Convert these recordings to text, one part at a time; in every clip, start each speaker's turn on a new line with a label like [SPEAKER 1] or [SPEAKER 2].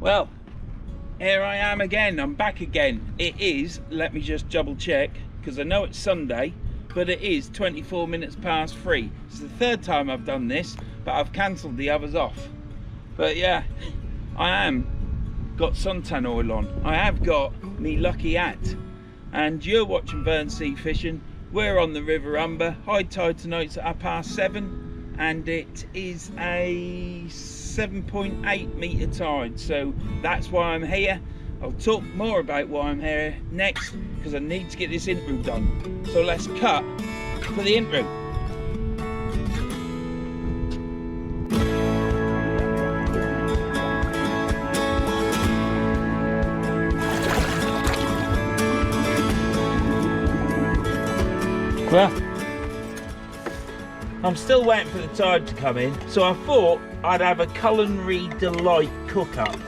[SPEAKER 1] Well, here I am again. I'm back again. It is, let me just double check, because I know it's Sunday, but it is 24 minutes past 3. It's the third time I've done this, but I've cancelled the others off. But yeah, I am got suntan oil on. I have got me lucky hat. And you're watching Verns Sea Fishing. We're on the River Humber. High tide tonight's at 7:30, and it is a 7.8 metre tide. So that's why I'm here. I'll talk more about why I'm here next, because I need to get this intro done. So let's cut for the intro. Well, I'm still waiting for the tide to come in, so I thought I'd have a culinary delight cook-up.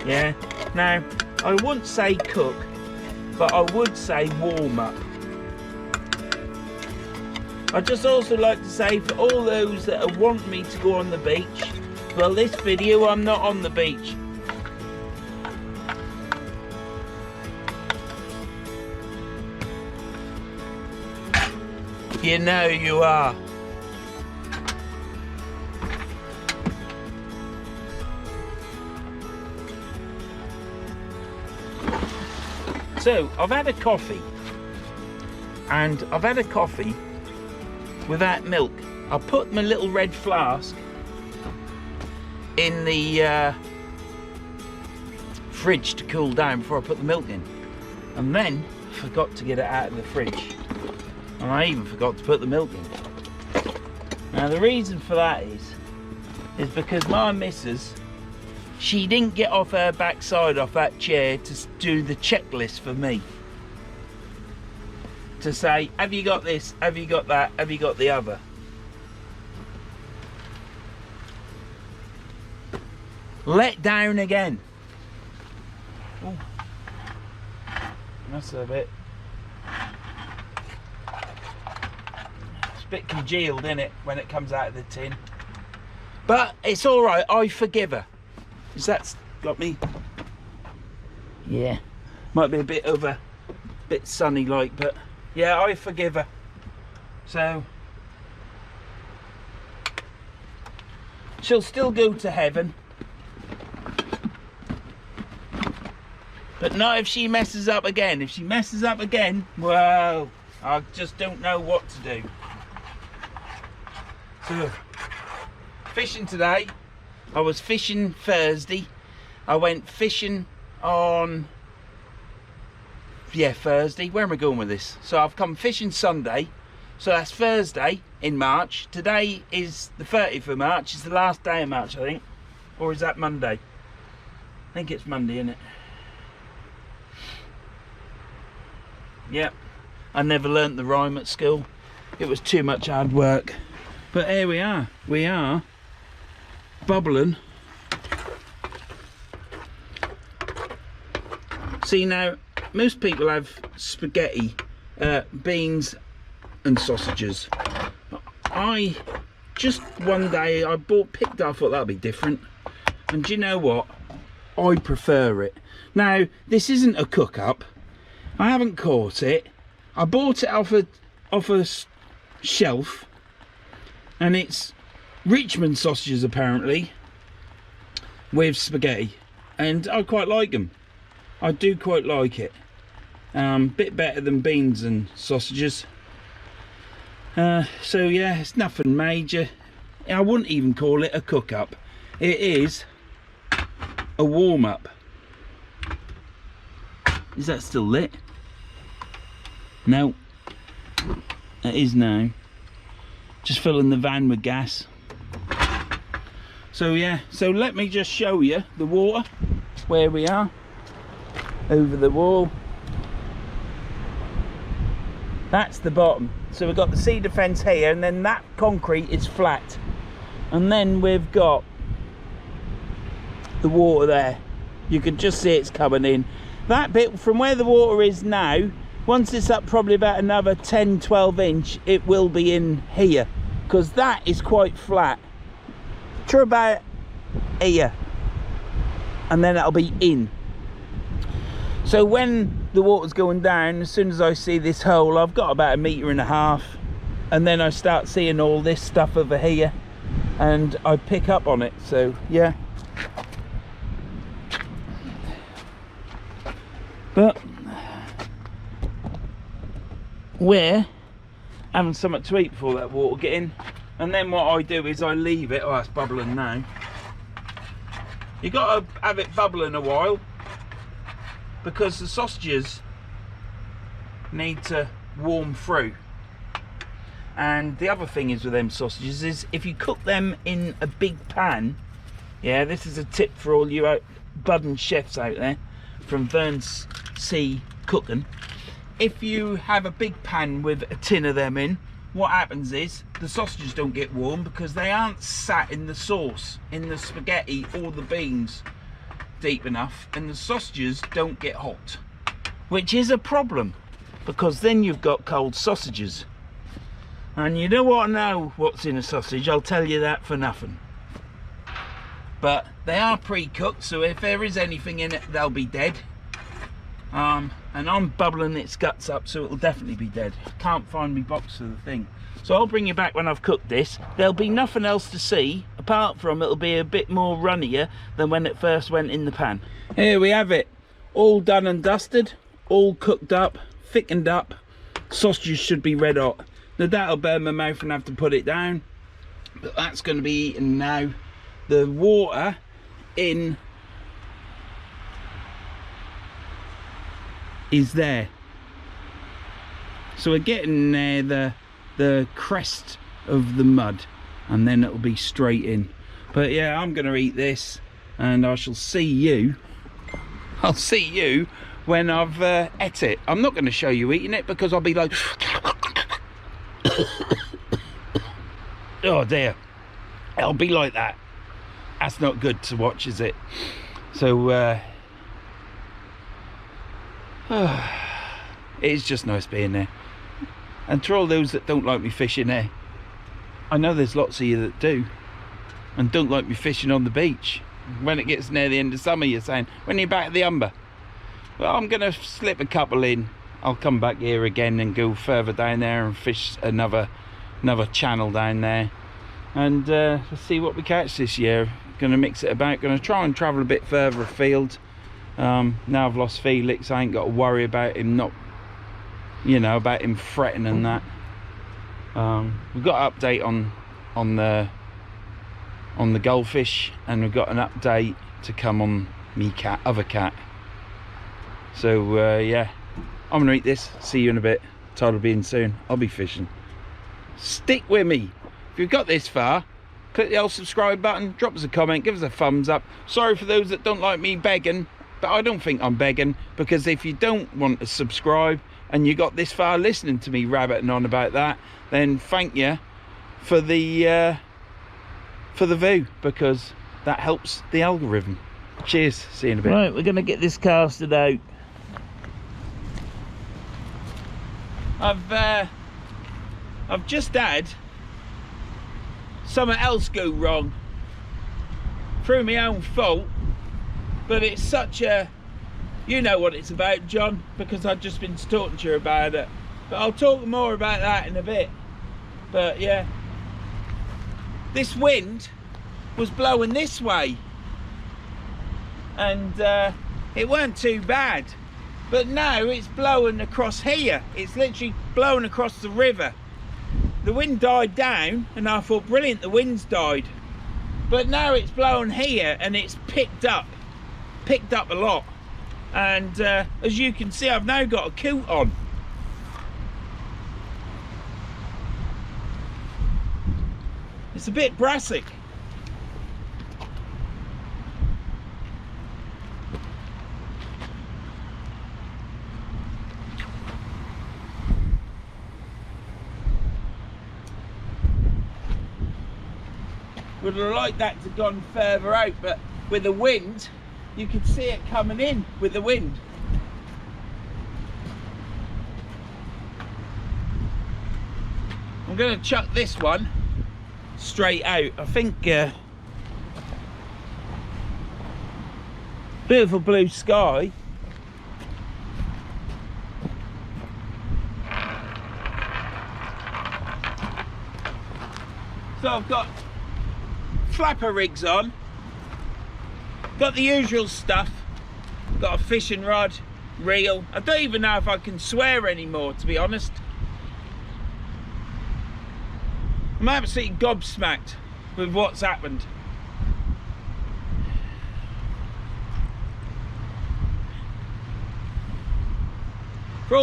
[SPEAKER 1] Yeah, now, I wouldn't say cook, but I would say warm-up. I'd just also like to say, for all those that are wanting me to go on the beach, well, this video, I'm not on the beach. You know you are. So, I've had a coffee, and I've had a coffee without milk. I put my little red flask in the fridge to cool down before I put the milk in, and then forgot to get it out of the fridge. And I even forgot to put the milk in. Now the reason for that is because my missus, she didn't get off her backside off that chair to do the checklist for me. To say, have you got this, have you got that, have you got the other? Let down again. Ooh. That's a bit... bit congealed in it when it comes out of the tin, but it's all right. I forgive her. Is that's got me? Yeah, might be a bit sunny like, but yeah, I forgive her. So she'll still go to heaven, but not if she messes up again. If she messes up again, well, I just don't know what to do. So, fishing today. I was fishing Thursday. I went fishing on, yeah, Thursday. Where am I going with this? So I've come fishing Sunday. So that's Thursday in March. Today is the 30th of March. It's the last day of March, I think. Or is that Monday? I think it's Monday, isn't it? Yep. I never learnt the rhyme at school. It was too much hard work. But here we are bubbling. See, now most people have spaghetti, beans and sausages. I just one day I picked up, I thought that'd be different, and do you know what, I prefer it. Now this isn't a cook up, I haven't caught it, I bought it off a shelf. And it's Richmond sausages apparently with spaghetti, and I quite like them. I do quite like it. Bit better than beans and sausages. So yeah, it's nothing major. I wouldn't even call it a cook up. It is a warm up. Is that still lit? No, it is now. Just filling the van with gas. So yeah, so let me just show you the water, where we are, over the wall. That's the bottom. So we've got the cedar fence here, and then that concrete is flat. And then we've got the water there. You can just see it's coming in. That bit from where the water is now, once it's up probably about another 10-12 inch, it will be in here, because that is quite flat to about here. and then that'll be in. So when the water's going down, as soon as I see this hole, I've got about 1.5 meters, and then I start seeing all this stuff over here, and I pick up on it. So yeah, but we're having something to eat before that water get in. And then what I do is I leave it. Oh, it's bubbling now. You got to have it bubbling a while, because the sausages need to warm through. And the other thing is with them sausages is if you cook them in a big pan, yeah, this is a tip for all you budding chefs out there from Verns cooking. If you have a big pan with a tin of them in, what happens is the sausages don't get warm because they aren't sat in the sauce, in the spaghetti or the beans deep enough, and the sausages don't get hot, which is a problem, because then you've got cold sausages. And you don't want to know what's in a sausage, I'll tell you that for nothing. But they are pre-cooked, so if there is anything in it, they'll be dead. And I'm bubbling its guts up, so it'll definitely be dead. Can't find me box of the thing. So I'll bring you back when I've cooked this. There'll be nothing else to see, apart from it'll be a bit more runnier than when it first went in the pan. Here we have it. All done and dusted, all cooked up, thickened up. Sausages should be red hot. Now that'll burn my mouth and have to put it down, but that's going to be eaten now. The water in is there, so we're getting there the crest of the mud, and then it'll be straight in. But yeah, I'm gonna eat this, and I shall see you, I'll see you when I've ate it. I'm not going to show you eating it, because I'll be like oh dear, I'll be like that. That's not good to watch, is it? So it's just nice being there. And to all those that don't like me fishing there, I know there's lots of you that do, and don't like me fishing on the beach. When it gets near the end of summer, you're saying, when are you back at the Humber? Well, I'm gonna slip a couple in. I'll come back here again and go further down there and fish another channel down there, and let's see what we catch this year. Gonna mix it about, gonna try and travel a bit further afield. Now I've lost Felix, I ain't got to worry about him not, you know, about him fretting and that. We've got an update on the goldfish, and we've got an update to come on me other cat. So yeah, I'm gonna eat this. See you in a bit. Tide will be in soon. I'll be fishing. Stick with me. If you've got this far, click the old subscribe button, drop us a comment, give us a thumbs up. Sorry for those that don't like me begging, but I don't think I'm begging, because if you don't want to subscribe and you got this far listening to me rabbiting on about that, then thank you for the view, because that helps the algorithm. Cheers, see you in a bit. Right, we're gonna get this casted out. I've just had something else go wrong through my own fault, but it's such a, you know what it's about, John, because I've just been talking to you about it. But I'll talk more about that in a bit. But yeah, this wind was blowing this way, and it weren't too bad, but now it's blowing across here. It's literally blowing across the river. The wind died down, and I thought, brilliant, the wind's died. But now it's blowing here, and it's picked up a lot. And as you can see, I've now got a coat on. It's a bit brassic. Would have liked that to have gone further out, but with the wind, you could see it coming in with the wind. I'm going to chuck this one straight out. I think Beautiful blue sky. So I've got flapper rigs on, got the usual stuff, got a fishing rod, reel. I don't even know if I can swear anymore, to be honest. I'm absolutely gobsmacked with what's happened. For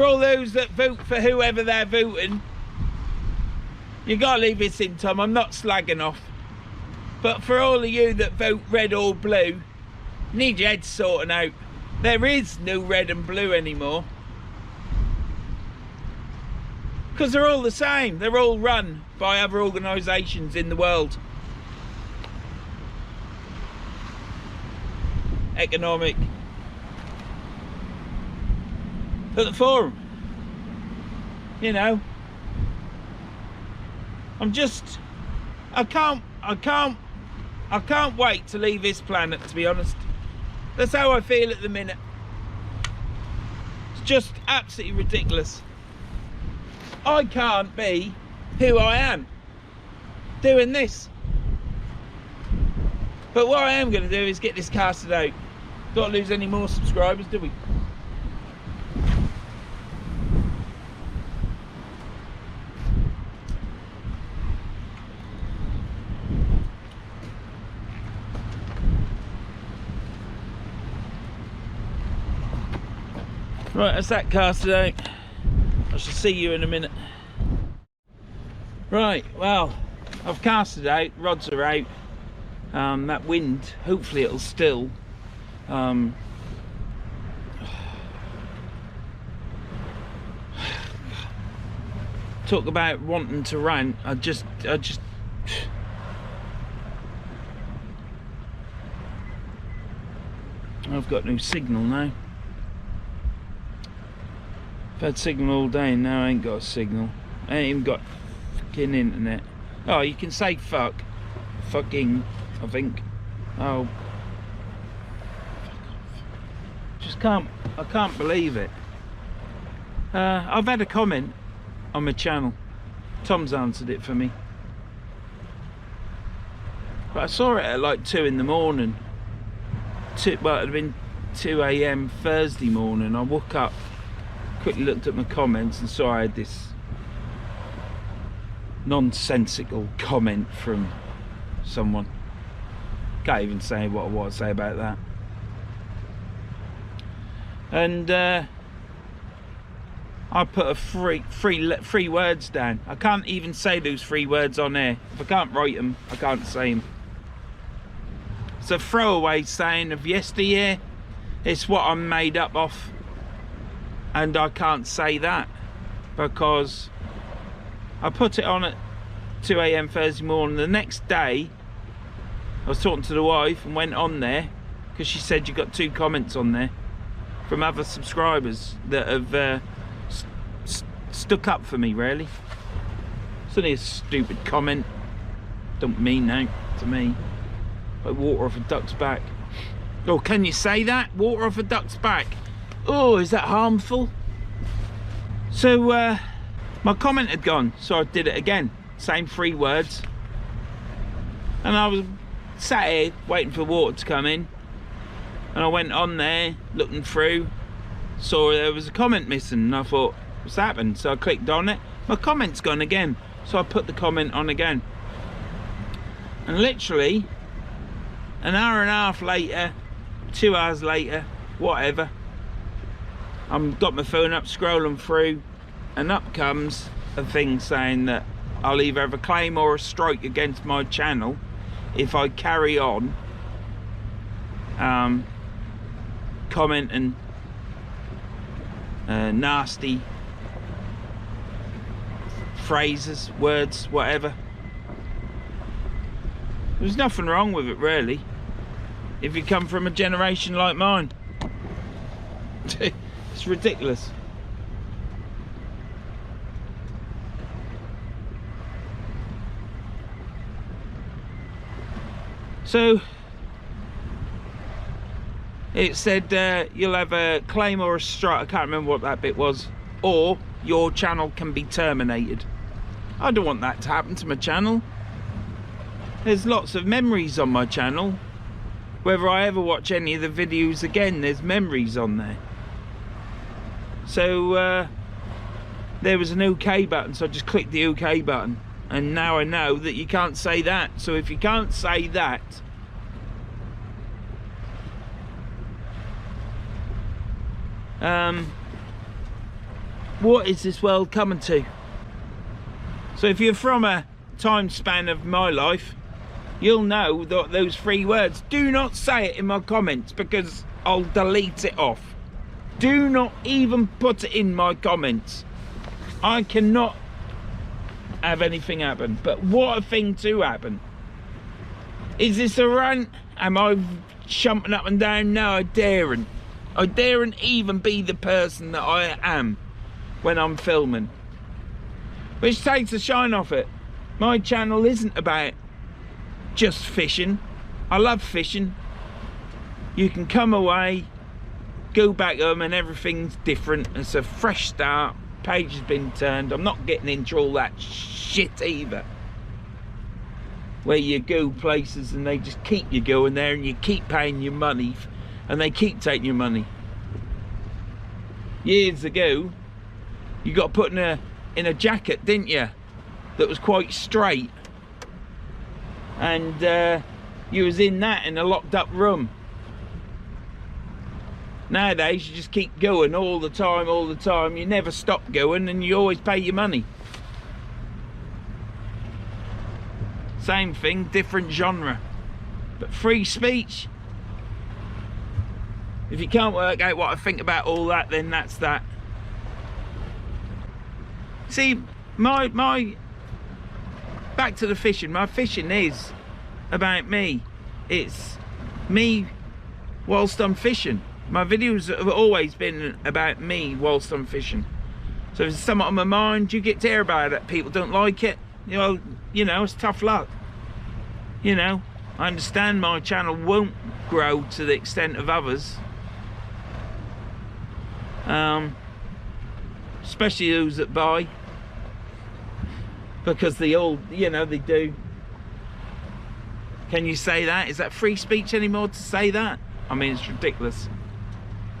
[SPEAKER 1] all those that vote for whoever they're voting, you gotta leave this in, Tom. I'm not slagging off. But for all of you that vote red or blue, you need your heads sorting out. There is no red and blue anymore. Because they're all the same. They're all run by other organisations in the world. Economic. At the forum. You know. I can't wait to leave this planet, to be honest. That's how I feel at the minute. It's just absolutely ridiculous. I can't be who I am doing this. But what I am going to do is get this casted out. Don't lose any more subscribers, do we? Right, that's that casted out. I shall see you in a minute. Right, well, I've cast it out, rods are out. That wind, hopefully it'll still. Talk about wanting to rant. I just I've got no signal now. I've had signal all day and now I ain't got a signal. I ain't even got fucking internet. Oh, you can say fuck. Fucking, I think. Oh. I can't believe it. I've had a comment on my channel. Tom's answered it for me. But I saw it at like 2 in the morning. Well, it had been 2 AM Thursday morning. I woke up, quickly looked at my comments and saw I had this nonsensical comment from someone. Can't even say what I want to say about that. And I put a three words down. I can't even say those 3 words on air. If I can't write them, I can't say them. It's a throwaway saying of yesteryear. It's what I'm made up of. And I can't say that because I put it on at 2 AM Thursday morning. The next day I was talking to the wife and went on there because she said you got 2 comments on there from other subscribers that have stuck up for me, really. It's only a stupid comment. Don't mean that to me. Like water off a duck's back. Oh, can you say that? Water off a duck's back. Oh, is that harmful? So my comment had gone, so I did it again. Same 3 words. And I was sat here waiting for water to come in. And I went on there, looking through, saw there was a comment missing, and I thought, what's happened? So I clicked on it. My comment's gone again. So I put the comment on again. And literally, an hour and a half later, 2 hours later, whatever, I've got my phone up, scrolling through, and up comes a thing saying that I'll either have a claim or a strike against my channel if I carry on commenting nasty phrases, words, whatever. There's nothing wrong with it, really, if you come from a generation like mine. It's ridiculous. So It said you'll have a claim or a strike, I can't remember what that bit was, or your channel can be terminated. I don't want that to happen to my channel. There's lots of memories on my channel. Whether I ever watch any of the videos again, there's memories on there. So there was an OK button, so I just clicked the OK button, and now I know that you can't say that. So if you can't say that, what is this world coming to? So if you're from a time span of my life, you'll know that those 3 words. Do not say it in my comments, because I'll delete it off. Do not even put it in my comments. I cannot have anything happen. But what a thing to happen. Is this a rant? Am I jumping up and down? No, I daren't. I daren't even be the person that I am when I'm filming. Which takes the shine off it. My channel isn't about just fishing. I love fishing. You can come away, go back home, and everything's different. It's a fresh start. Page has been turned. I'm not getting into all that shit either, where you go places and they just keep you going there and you keep paying your money and they keep taking your money. Years ago, you got put in a jacket, didn't you, that was quite straight, and you was in that in a locked up room. Nowadays you just keep going all the time, you never stop going, and you always pay your money. Same thing, different genre. But free speech, if you can't work out what I think about all that, then that's that. See, my back to the fishing. My fishing is about me. It's me whilst I'm fishing. My videos have always been about me whilst I'm fishing. So if there's something on my mind, you get to hear about it. People don't like it, you know, it's tough luck. You know, I understand my channel won't grow to the extent of others. Especially those that buy, because they all, you know, they do. Can you say that? Is that free speech anymore to say that? I mean, it's ridiculous.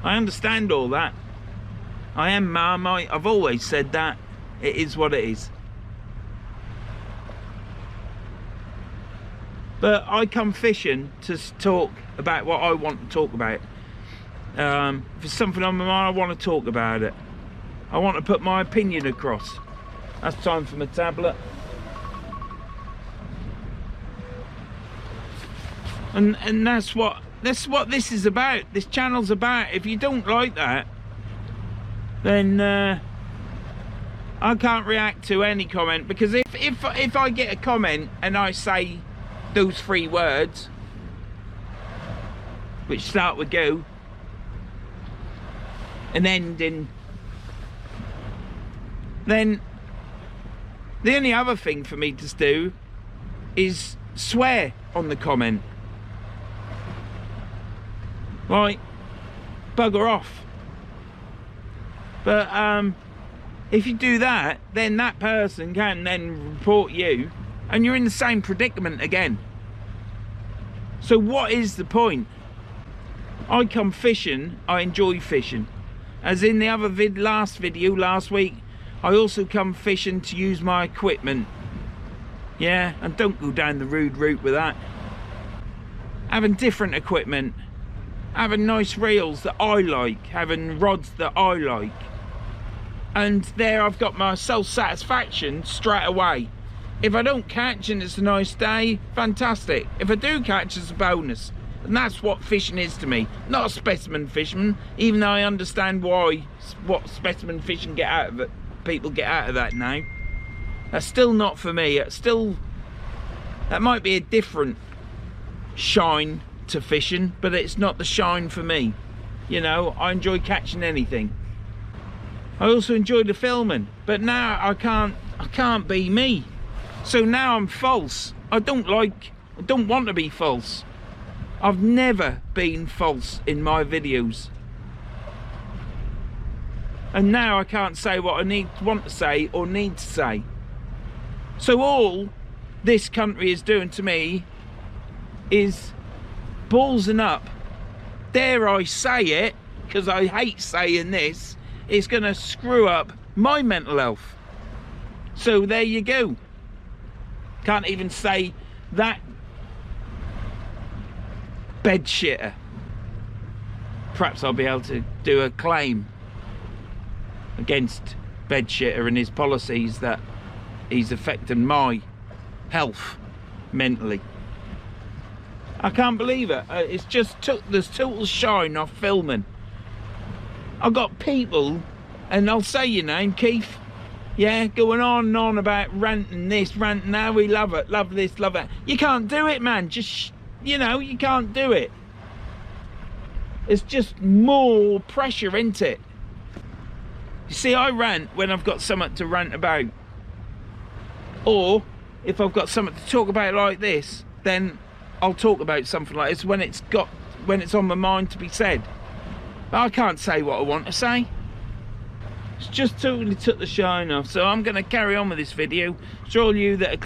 [SPEAKER 1] I understand all that. I am Marmite. I've always said that. It is what it is. But I come fishing to talk about what I want to talk about. If there's something on my mind, I want to talk about it. I want to put my opinion across. That's time for my tablet. And that's what this is about. This channel's about. If you don't like that, then I can't react to any comment, because if I get a comment and I say those 3 words which start with go and end in, then the only other thing for me to do is swear on the comment. Right, bugger off. But if you do that, then that person can then report you, and you're in the same predicament again. So what is the point? I come fishing, I enjoy fishing. As in the other last video last week, I also come fishing to use my equipment. Yeah, and don't go down the rude route with that. Having different equipment, having nice reels that I like, having rods that I like. And there I've got my self-satisfaction straight away. If I don't catch and it's a nice day, fantastic. If I do catch, it's a bonus. And that's what fishing is to me. Not a specimen fisherman, even though I understand what specimen fishing get out of it. People get out of that now. That's still not for me. It's still, that might be a different shine to fishing, but it's not the shine for me. You know, I enjoy catching anything. I also enjoy the filming, but now I can't be me. So now I'm false. I don't want to be false. I've never been false in my videos. And now I can't say what I want to say or need to say. So all this country is doing to me is ballsing up. Dare I say it, because I hate saying this, it's going to screw up my mental health. So there you go. Can't even say that bed shitter. Perhaps I'll be able to do a claim against bed shitter and his policies that he's affecting my health mentally. I can't believe it. It's just took this total shine off filming. I've got people, and I'll say your name, Keith, yeah, going on and on about ranting this, ranting that, we love it, love this, love that. You can't do it, man. Just, you know, you can't do it. It's just more pressure, isn't it? You see, I rant when I've got something to rant about. Or if I've got something to talk about like this, then I'll talk about something like this when it's on my mind to be said. But I can't say what I want to say. It's just totally took the shine off. So I'm going to carry on with this video. For all you that have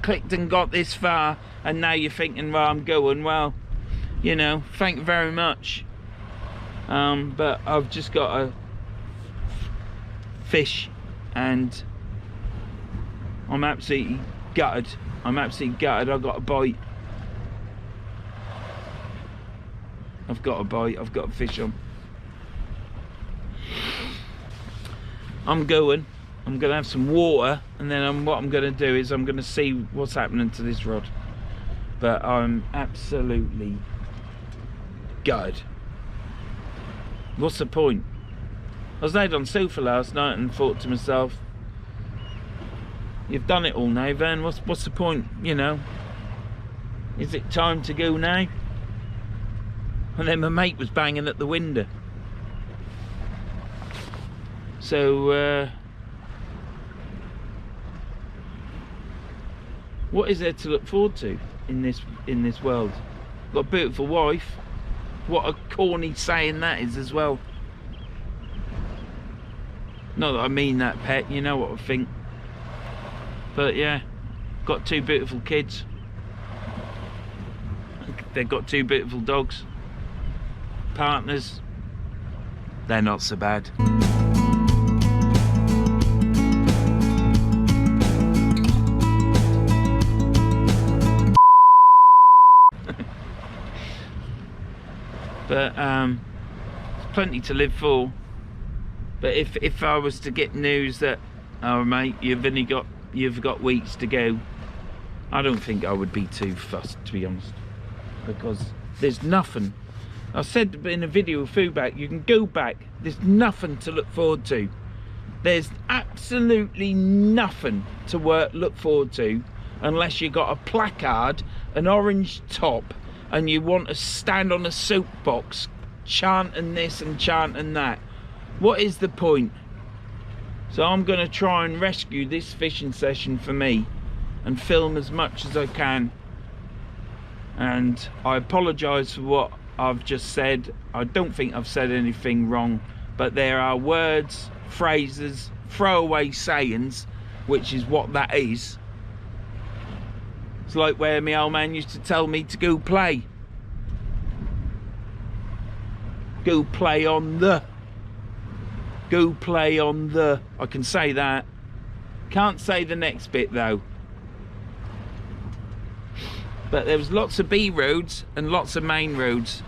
[SPEAKER 1] clicked and got this far, and now you're thinking, well, I'm going, well, you know, thank you very much. But I've just got a fish, and I'm absolutely gutted. I'm absolutely gutted. I've got a bite. I've got a bite. I've got a fish on. I'm going to have some water, and then what I'm going to do is I'm going to see what's happening to this rod. But I'm absolutely gutted. What's the point? I was laid on sofa last night and thought to myself, you've done it all now, Vern. What's the point, you know? Is it time to go now? And then my mate was banging at the window. So, what is there to look forward to in this world? Got a beautiful wife. What a corny saying that is as well. Not that I mean that, pet. You know what I think. But yeah, got 2 beautiful kids. They've got 2 beautiful dogs. Partners. They're not so bad. But there's plenty to live for. But if I was to get news that, oh mate, you've got weeks to go, I don't think I would be too fussed, to be honest, because there's nothing. I said in a video of food back, you can go back. There's nothing to look forward to. There's absolutely nothing to look forward to unless you got a placard, an orange top, and you want to stand on a soapbox chanting this and chanting that. What is the point? So I'm going to try and rescue this fishing session for me and film as much as I can. And I apologise for what I've just said. I don't think I've said anything wrong, but there are words, phrases, throwaway sayings, which is what that is. It's like where my old man used to tell me to go play. Go play on the. Go play on the. I can say that. Can't say the next bit though. But there was lots of B roads and lots of main roads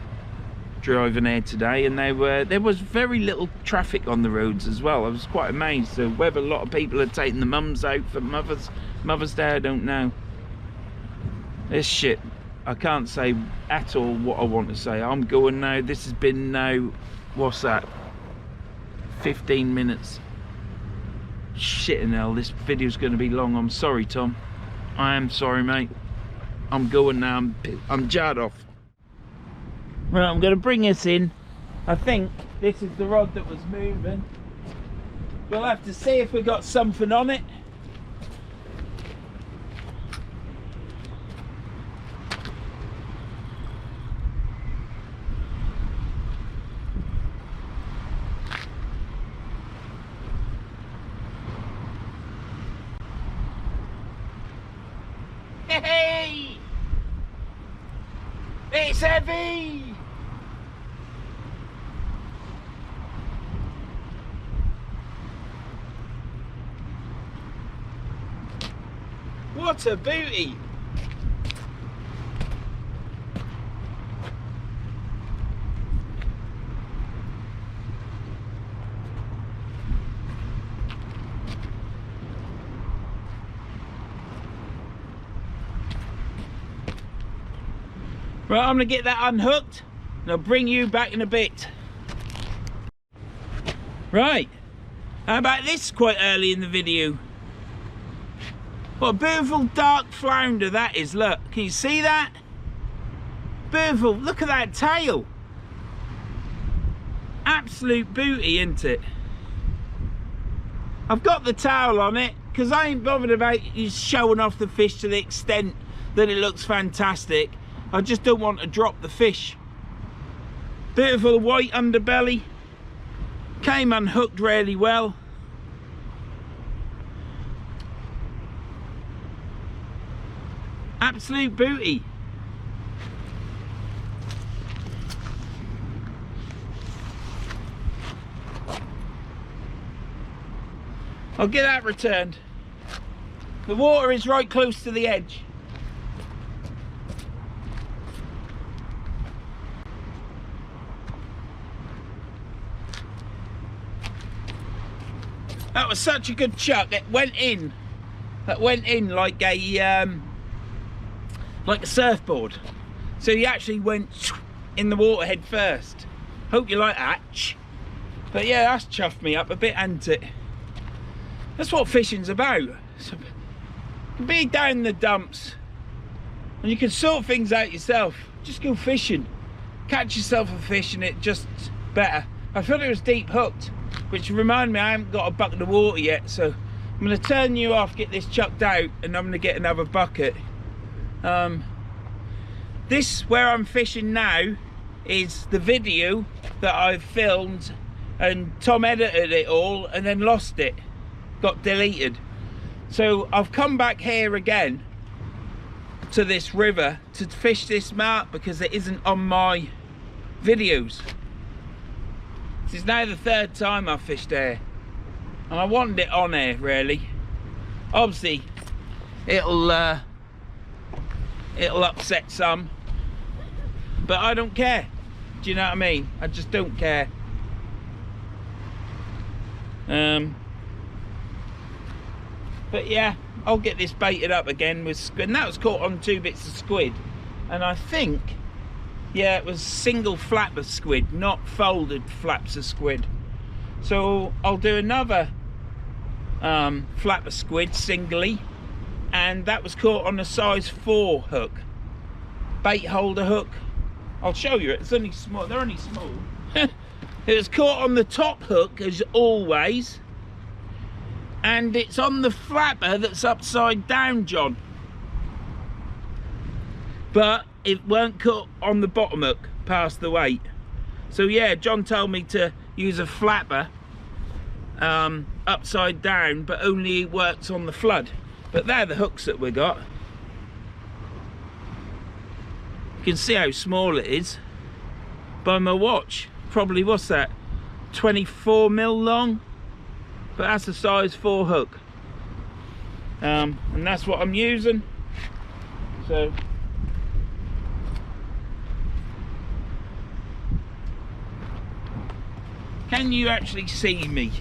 [SPEAKER 1] driving here today, and there was very little traffic on the roads as well. I was quite amazed. So whether a lot of people are taking the mums out for Mother's Day, I don't know. This shit, I can't say at all what I want to say. I'm going now. This has been now, what's that, 15 minutes. Shitting hell, this video's going to be long. I'm sorry, Tom. I am sorry, mate. I'm going now. I'm jarred off. Right, I'm going to bring this in. I think this is the rod that was moving. We'll have to see if we got something on it. Hey! It's heavy! What a beauty! Right, I'm gonna get that unhooked and I'll bring you back in a bit. Right, how about this quite early in the video? What a beautiful dark flounder that is, look. Can you see that? Beautiful, look at that tail. Absolute beauty, isn't it? I've got the towel on it because I ain't bothered about you showing off the fish to the extent that it looks fantastic. I just don't want to drop the fish. Beautiful white underbelly. Came unhooked really well. Absolute beauty. I'll get that returned. The water is right close to the edge. That was such a good chuck. It went in. That went in like a surfboard. So he actually went in the water head first. Hope you like that. But yeah, that's chuffed me up a bit, hasn't it? That's what fishing's about. So, be down the dumps and you can sort things out yourself. Just go fishing. Catch yourself a fish and it just better. I thought it was deep hooked, which reminded me I haven't got a bucket of water yet, so I'm going to turn you off, get this chucked out, and I'm going to get another bucket. This, where I'm fishing now, is the video that I filmed, and Tom edited it all and then lost it. Got deleted. So I've come back here again to this river to fish this mark because it isn't on my videos. This is now the third time I've fished there, and I wanted it on there really. Obviously it'll upset some, but I don't care. Do you know what I mean? I just don't care. But yeah, I'll get this baited up again with squid, and that was caught on 2 bits of squid, and I think, yeah, it was single flap of squid, not folded flaps of squid. So I'll do another flap of squid singly, and that was caught on a size 4 hook, bait holder hook. I'll show you it. It's only small. They're only small. It was caught on the top hook as always, and it's on the flapper that's upside down, John. But it weren't caught on the bottom hook past the weight. So yeah, John told me to use a flapper upside down, but only works on the flood. But they're the hooks that we got. You can see how small it is by my watch. Probably, what's that, 24mm long? But that's a size 4 hook. And that's what I'm using. So can you actually see me?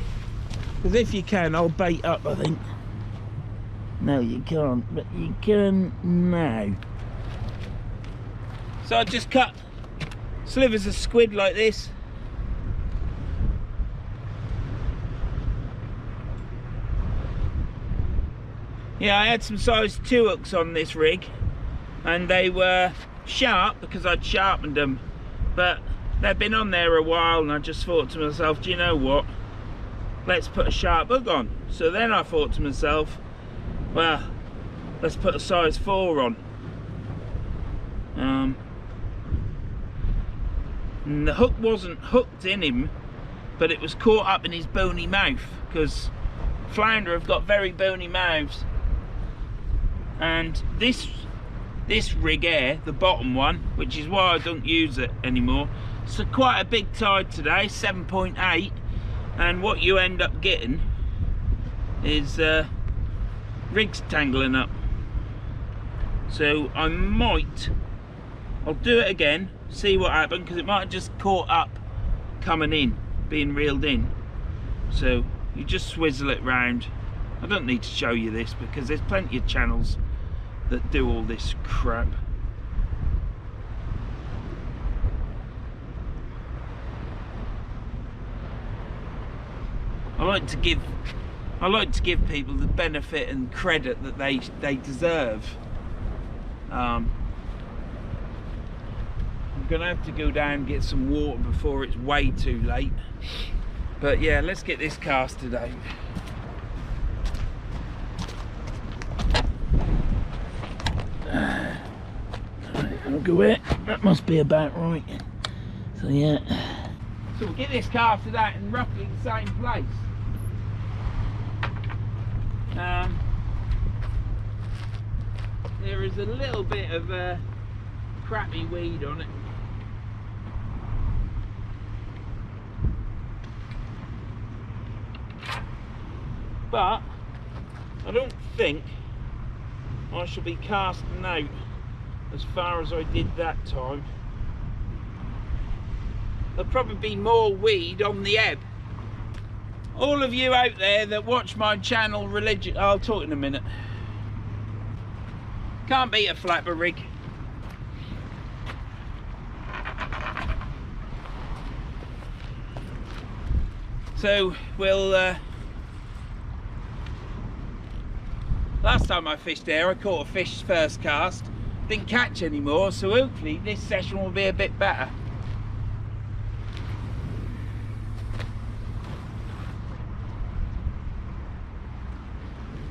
[SPEAKER 1] Because if you can, I'll bait up, I think. No, you can't, but you can now. So I just cut slivers of squid like this. Yeah, I had some size 2 hooks on this rig, and they were sharp because I'd sharpened them, but they've been on there a while, and I just thought to myself, do you know what, let's put a sharp hook on. So then I thought to myself, well, let's put a size 4 on. And the hook wasn't hooked in him, but it was caught up in his bony mouth, because flounder have got very bony mouths. And this This rig here, the bottom one, which is why I don't use it anymore. It's quite a big tide today, 7.8, and what you end up getting is rigs tangling up. So I'll do it again, see what happened, because it might have just caught up coming in, being reeled in. So you just swizzle it round. I don't need to show you this because there's plenty of channels that do all this crap. I like to give people the benefit and credit that they deserve. I'm gonna have to go down and get some water before it's way too late. But yeah, let's get this casted out. I'll go it. That must be about right. So yeah. So we'll get this casted out in roughly the same place. There is a little bit of crappy weed on it. But I don't think I shall be casting out as far as I did that time. There'll probably be more weed on the ebb. All of you out there that watch my channel I'll talk in a minute. Can't beat a flapper rig. So we'll last time I fished there, I caught a fish first cast, didn't catch any more, so hopefully this session will be a bit better.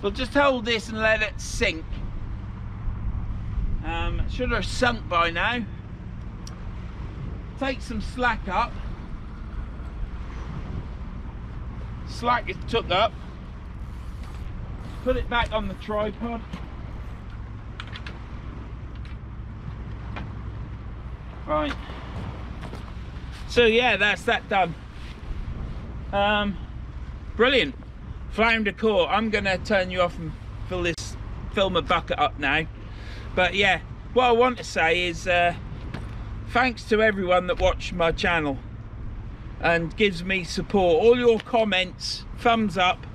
[SPEAKER 1] We'll just hold this and let it sink. Should have sunk by now. Take some slack up. Slack is took up. Put it back on the tripod. Right. So yeah, that's that done. Brilliant. Flounder caught. I'm gonna turn you off and fill my bucket up now. But yeah, what I want to say is thanks to everyone that watched my channel and gives me support. All your comments, thumbs up.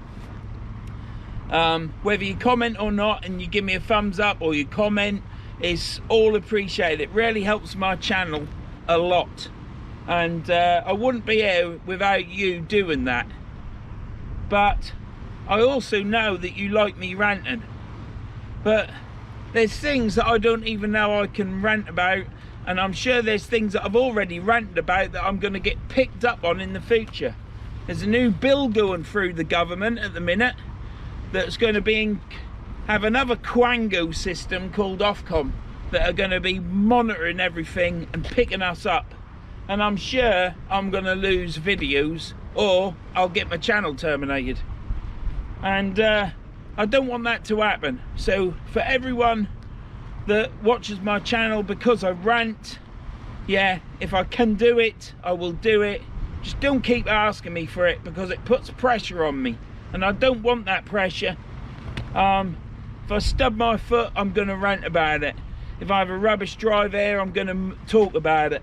[SPEAKER 1] Whether you comment or not and you give me a thumbs up or you comment, is all appreciated. It really helps my channel a lot, and I wouldn't be here without you doing that. But I also know that you like me ranting, but there's things that I don't even know I can rant about, and I'm sure there's things that I've already ranted about that I'm going to get picked up on in the future. There's a new bill going through the government at the minute that's going to have another quango system called Ofcom that are going to be monitoring everything and picking us up, and I'm sure I'm going to lose videos or I'll get my channel terminated, and I don't want that to happen. So for everyone that watches my channel because I rant, yeah, if I can do it, I will do it. Just don't keep asking me for it, because it puts pressure on me, and I don't want that pressure. If I stub my foot, I'm going to rant about it. If I have a rubbish drive here, I'm going to talk about it.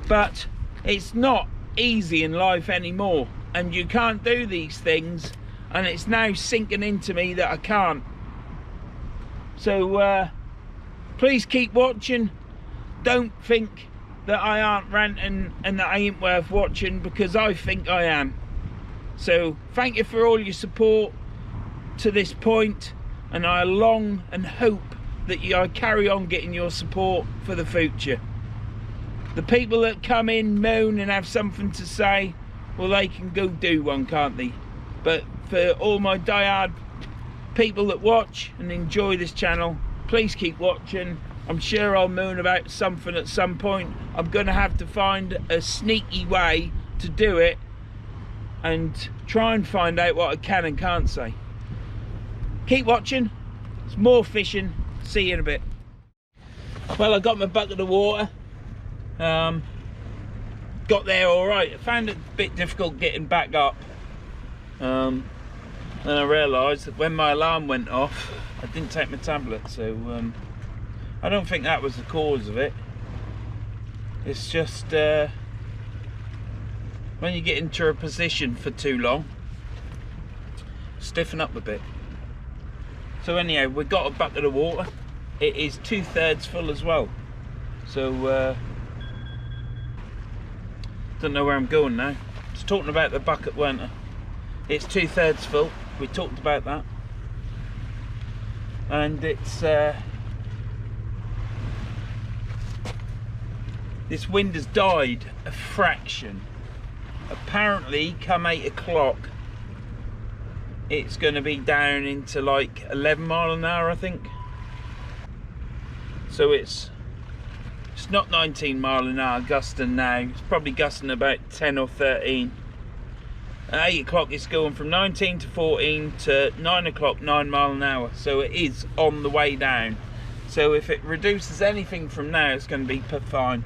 [SPEAKER 1] But it's not easy in life anymore, and you can't do these things, and it's now sinking into me that I can't. So please keep watching. Don't think that I aren't ranting and that I ain't worth watching, because I think I am. So thank you for all your support to this point, and I long and hope that I carry on getting your support for the future. The people that come in, moan and have something to say, well, they can go do one, can't they? But for all my diehard people that watch and enjoy this channel, please keep watching. I'm sure I'll moan about something at some point. I'm going to have to find a sneaky way to do it and try and find out what I can and can't say. Keep watching. It's more fishing. See you in a bit. Well, I got my bucket of water. Got there all right. I found it a bit difficult getting back up. Then I realised that when my alarm went off, I didn't take my tablet, so I don't think that was the cause of it. It's just when you get into a position for too long, stiffen up a bit. So anyhow, we got a bucket of water. It is 2/3 full as well. So don't know where I'm going now. I was talking about the bucket, weren't I? It's 2/3 full. We talked about that. And it's this wind has died a fraction. Apparently come 8 o'clock it's going to be down into like 11 mile an hour, I think. So it's not 19 mile an hour gusting now. It's probably gusting about 10 or 13. At 8 o'clock it's going from 19 to 14 to 9 o'clock 9 mile an hour. So it is on the way down. So if it reduces anything from now, it's going to be fine.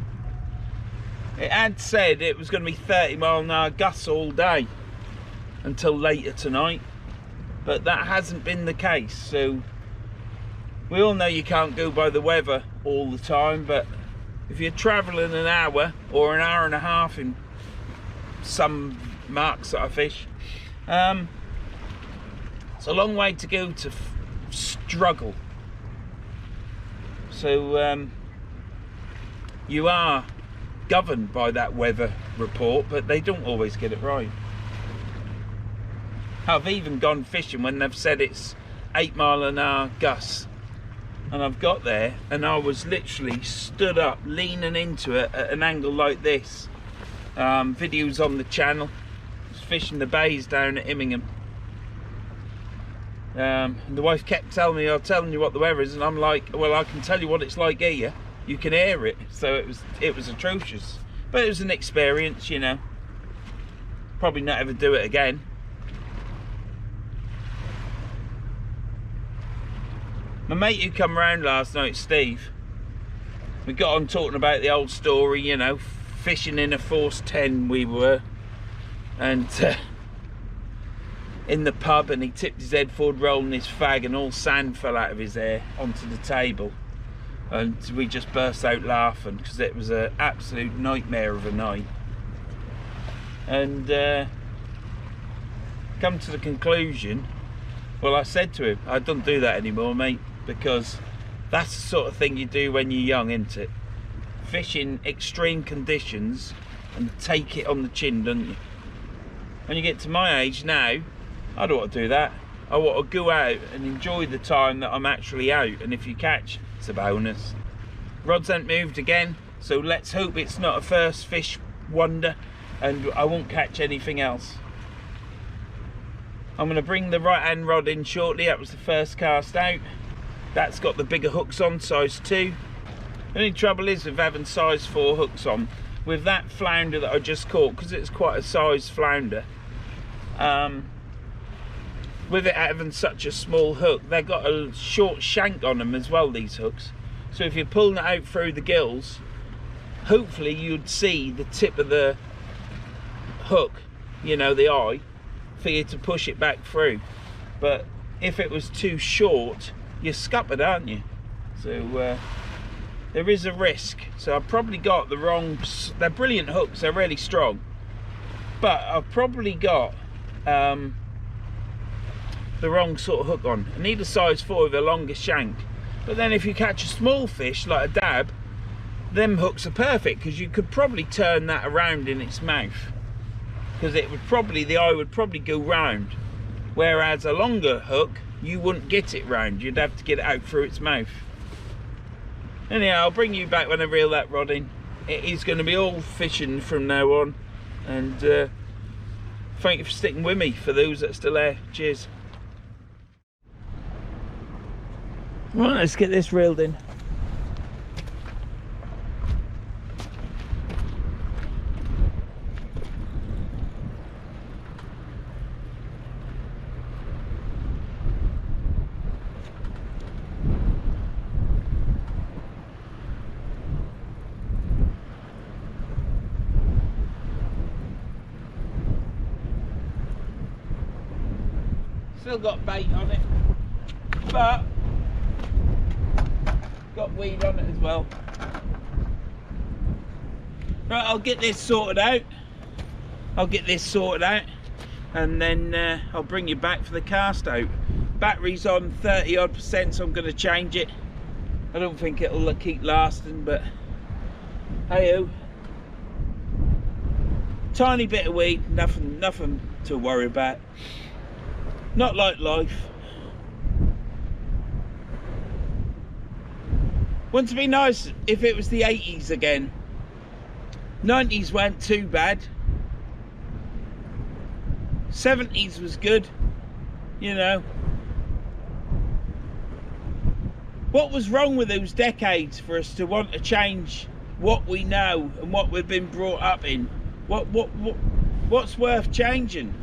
[SPEAKER 1] It had said it was going to be 30 mile an hour gusts all day until later tonight, but that hasn't been the case. So we all know you can't go by the weather all the time, but if you're travelling an hour or an hour and a half in some marks that I fish, it's a long way to go to struggle. So you are governed by that weather report, but they don't always get it right. I've even gone fishing when they've said it's 8 mile an hour gusts, and I've got there and I was literally stood up leaning into it at an angle like this. Videos on the channel. I was fishing the bays down at Immingham. And the wife kept telling me, I'm telling you what the weather is, and I'm like, well, I can tell you what it's like here. You can hear it. So it was atrocious, but it was an experience, you know. Probably not ever do it again. My mate who come round last night, Steve, we got on talking about the old story, you know, fishing in a Force 10 we were, and in the pub, and he tipped his head forward rolling his fag, and all sand fell out of his hair onto the table. And we just burst out laughing because it was an absolute nightmare of a night. And come to the conclusion, well, I said to him, I don't do that anymore, mate, because that's the sort of thing you do when you're young, isn't it? Fish in extreme conditions and take it on the chin, don't you? When you get to my age now, I don't want to do that. I want to go out and enjoy the time that I'm actually out, and if you catch, it's a bonus. Rods ain't moved again, so let's hope it's not a first fish wonder and I won't catch anything else. I'm going to bring the right hand rod in shortly. That was the first cast out. That's got the bigger hooks on, size 2. The only trouble is with having size 4 hooks on, with that flounder that I just caught, because it's quite a size flounder, with it having such a small hook, they've got a short shank on them as well, these hooks. So if you're pulling it out through the gills, hopefully you'd see the tip of the hook, you know, the eye, for you to push it back through. But if it was too short, you're scuppered, aren't you? So there is a risk. So I've probably got the wrong, they're brilliant hooks, they're really strong, but I've probably got the wrong sort of hook on. I need a size 4 with a longer shank. But then if you catch a small fish like a dab, them hooks are perfect, because you could probably turn that around in its mouth, because it would probably, the eye would probably go round, whereas a longer hook you wouldn't get it round, you'd have to get it out through its mouth. Anyhow, I'll bring you back when I reel that rod in. It is going to be all fishing from now on, and thank you for sticking with me, for those that are still there. Cheers. Right, let's get this reeled in. Still got bait on it, but got weed on it as well. Right, I'll get this sorted out. And then I'll bring you back for the cast out. Battery's on 30 odd %, so I'm going to change it. I don't think it'll keep lasting, but hey-oh. Tiny bit of weed, nothing to worry about. Not like life. Wouldn't it be nice if it was the 80s again? 90s weren't too bad. 70s was good, you know. What was wrong with those decades for us to want to change what we know and what we've been brought up in? What's worth changing?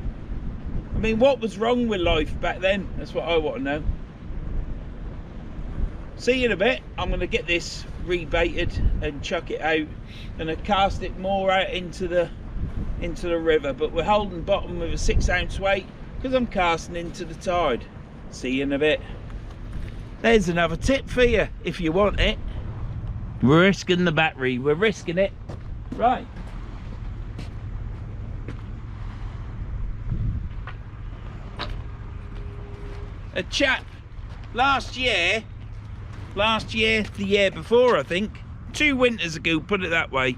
[SPEAKER 1] I mean, what was wrong with life back then? That's what I want to know. See you in a bit. I'm going to get this rebaited and chuck it out, and I cast it more out into the river, but we're holding bottom with a 6-ounce weight because I'm casting into the tide. See you in a bit. There's another tip for you if you want it. We're risking the battery, we're risking it. Right. A chap last year, the year before, I think, 2 winters ago, put it that way,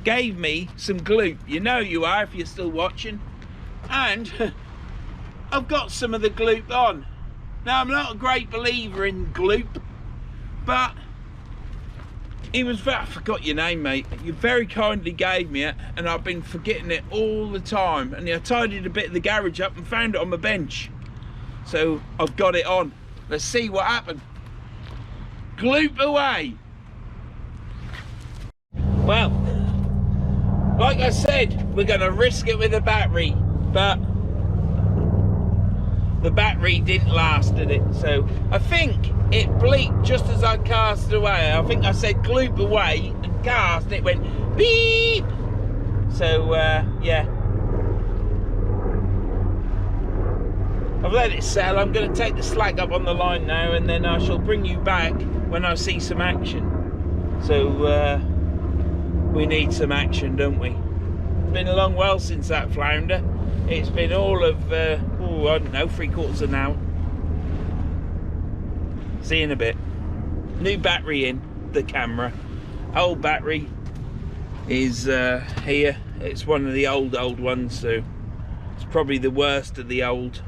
[SPEAKER 1] gave me some gloop. You know you are if you're still watching. And I've got some of the gloop on. Now, I'm not a great believer in gloop, but he was, I forgot your name, mate. You very kindly gave me it, and I've been forgetting it all the time. And I tidied a bit of the garage up and found it on my bench. So I've got it on. Let's see what happened. Gloop away. Well, like I said, we're gonna risk it with a battery, but the battery didn't last, did it? So I think it bleeped just as I cast it away. I think I said gloop away and cast, and it went beep. So yeah, I've let it settle. I'm going to take the slack up on the line now, and then I shall bring you back when I see some action. So we need some action, don't we? It's been a long while since that flounder. It's been all of oh, I don't know, 3/4 an hour. See you in a bit. New battery in the camera. Old battery is here. It's one of the old ones, so it's probably the worst of the old.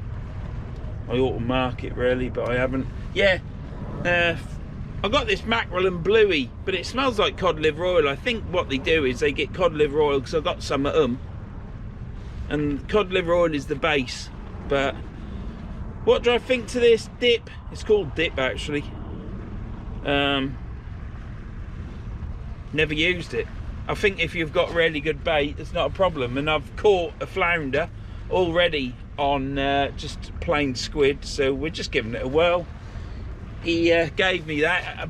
[SPEAKER 1] I ought to mark it really, but I haven't. Yeah, I got this mackerel and bluey, but it smells like cod liver oil. I think what they do is they get cod liver oil, because I've got some at them, and cod liver oil is the base. But what do I think to this dip? It's called dip, actually. Never used it. I think if you've got really good bait, it's not a problem. And I've caught a flounder already on just plain squid, so we're just giving it a whirl. He gave me that.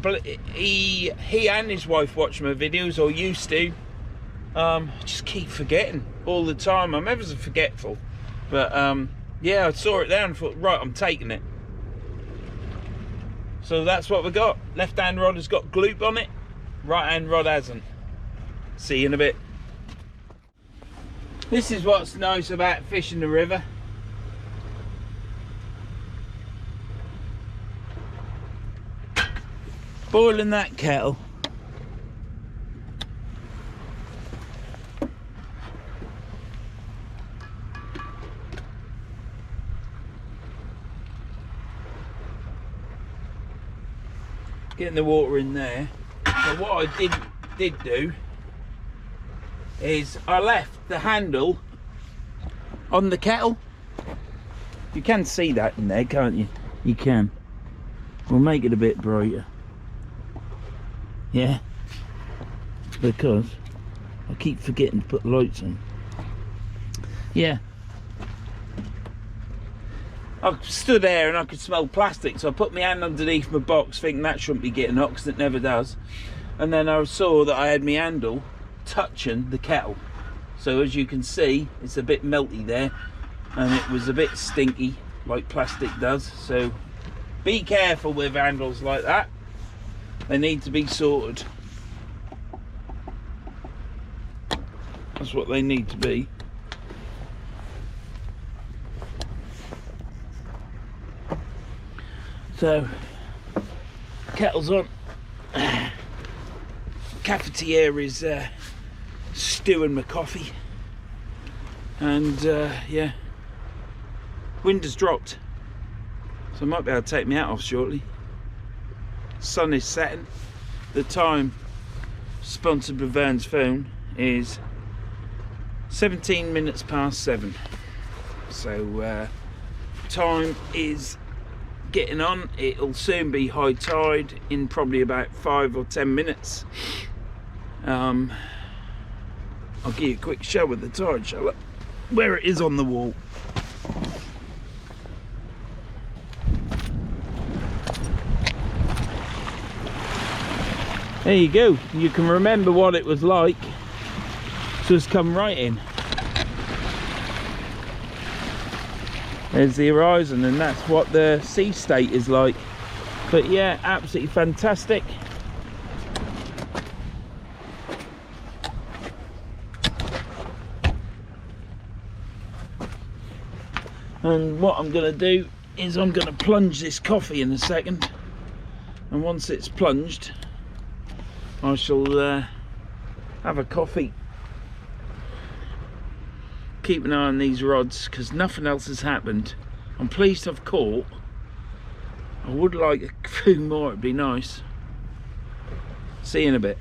[SPEAKER 1] He and his wife watch my videos, or used to. I just keep forgetting all the time. I'm ever so forgetful, but yeah, I saw it there and thought, right, I'm taking it. So that's what we got. Left hand rod has got gloop on it, right hand rod hasn't. See you in a bit. This is what's nice about fishing the river. Boiling that kettle. Getting the water in there. But what I did do is I left the handle on the kettle. You can see that in there, can't you? You can. We'll make it a bit brighter. Yeah, because I keep forgetting to put lights on. Yeah, I stood there and I could smell plastic, so I put my hand underneath my box thinking that shouldn't be getting hot, because it never does. And then I saw that I had my handle touching the kettle, so as you can see, it's a bit melty there, and it was a bit stinky. like plastic does, so be careful with handles like that. They need to be sorted. That's what they need to be. So, kettle's on. Cafetiere is stewing my coffee. And yeah, wind has dropped. So I might be able to take my hat off shortly. Sun is setting. The time, sponsored by Verns phone, is 17 minutes past 7. So time is getting on. It'll soon be high tide in probably about 5 or 10 minutes. I'll give you a quick show of the tide, shall I? Where it is on the wall. There you go. You can remember what it was like. Just come right in. There's the horizon, and that's what the sea state is like. But yeah, absolutely fantastic. And what I'm going to do is I'm going to plunge this coffee in a second. And once it's plunged, I shall have a coffee. Keep an eye on these rods because nothing else has happened. I'm pleased I've caught. I would like a few more, it'd be nice. See you in a bit.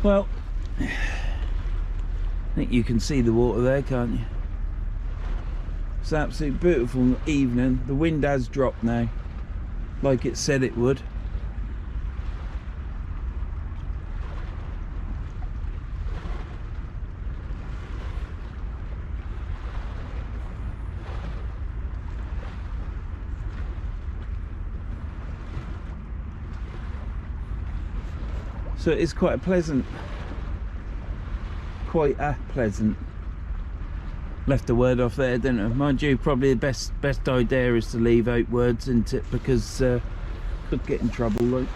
[SPEAKER 1] Well, I think you can see the water there, can't you? It's an absolutely beautiful evening. The wind has dropped now, like it said it would. So it's quite a pleasant. Left a word off there, didn't I? Mind you, probably the best idea is to leave out words, isn't it? Because could get in trouble, like.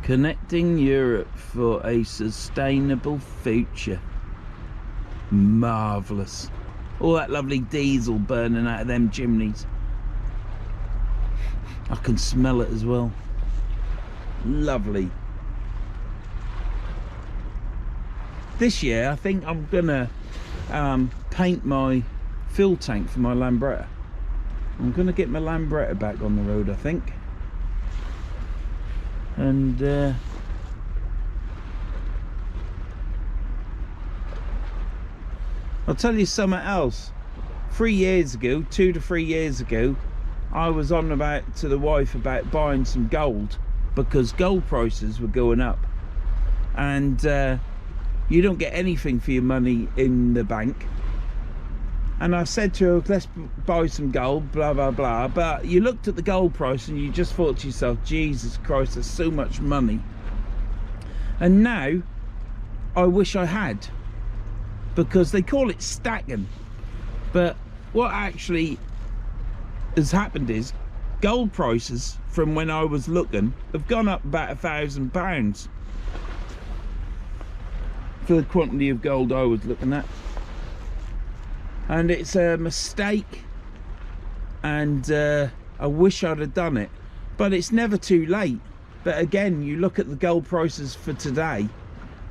[SPEAKER 1] Connecting Europe for a sustainable future. Marvellous. All that lovely diesel burning out of them chimneys. I can smell it as well. Lovely. This year I think I'm gonna paint my fuel tank for my Lambretta. I'm gonna get my Lambretta back on the road, I think. And I'll tell you something else. 2 to 3 years ago, I was on about to the wife about buying some gold because gold prices were going up, and you don't get anything for your money in the bank. And I said to her, let's buy some gold, blah blah blah. But you looked at the gold price and you just thought to yourself, Jesus Christ, there's so much money. And now I wish I had, because they call it stacking, but what actually has happened is gold prices from when I was looking have gone up about £1,000 for the quantity of gold I was looking at, and it's a mistake, and I wish I'd have done it, but it's never too late. But again, you look at the gold prices for today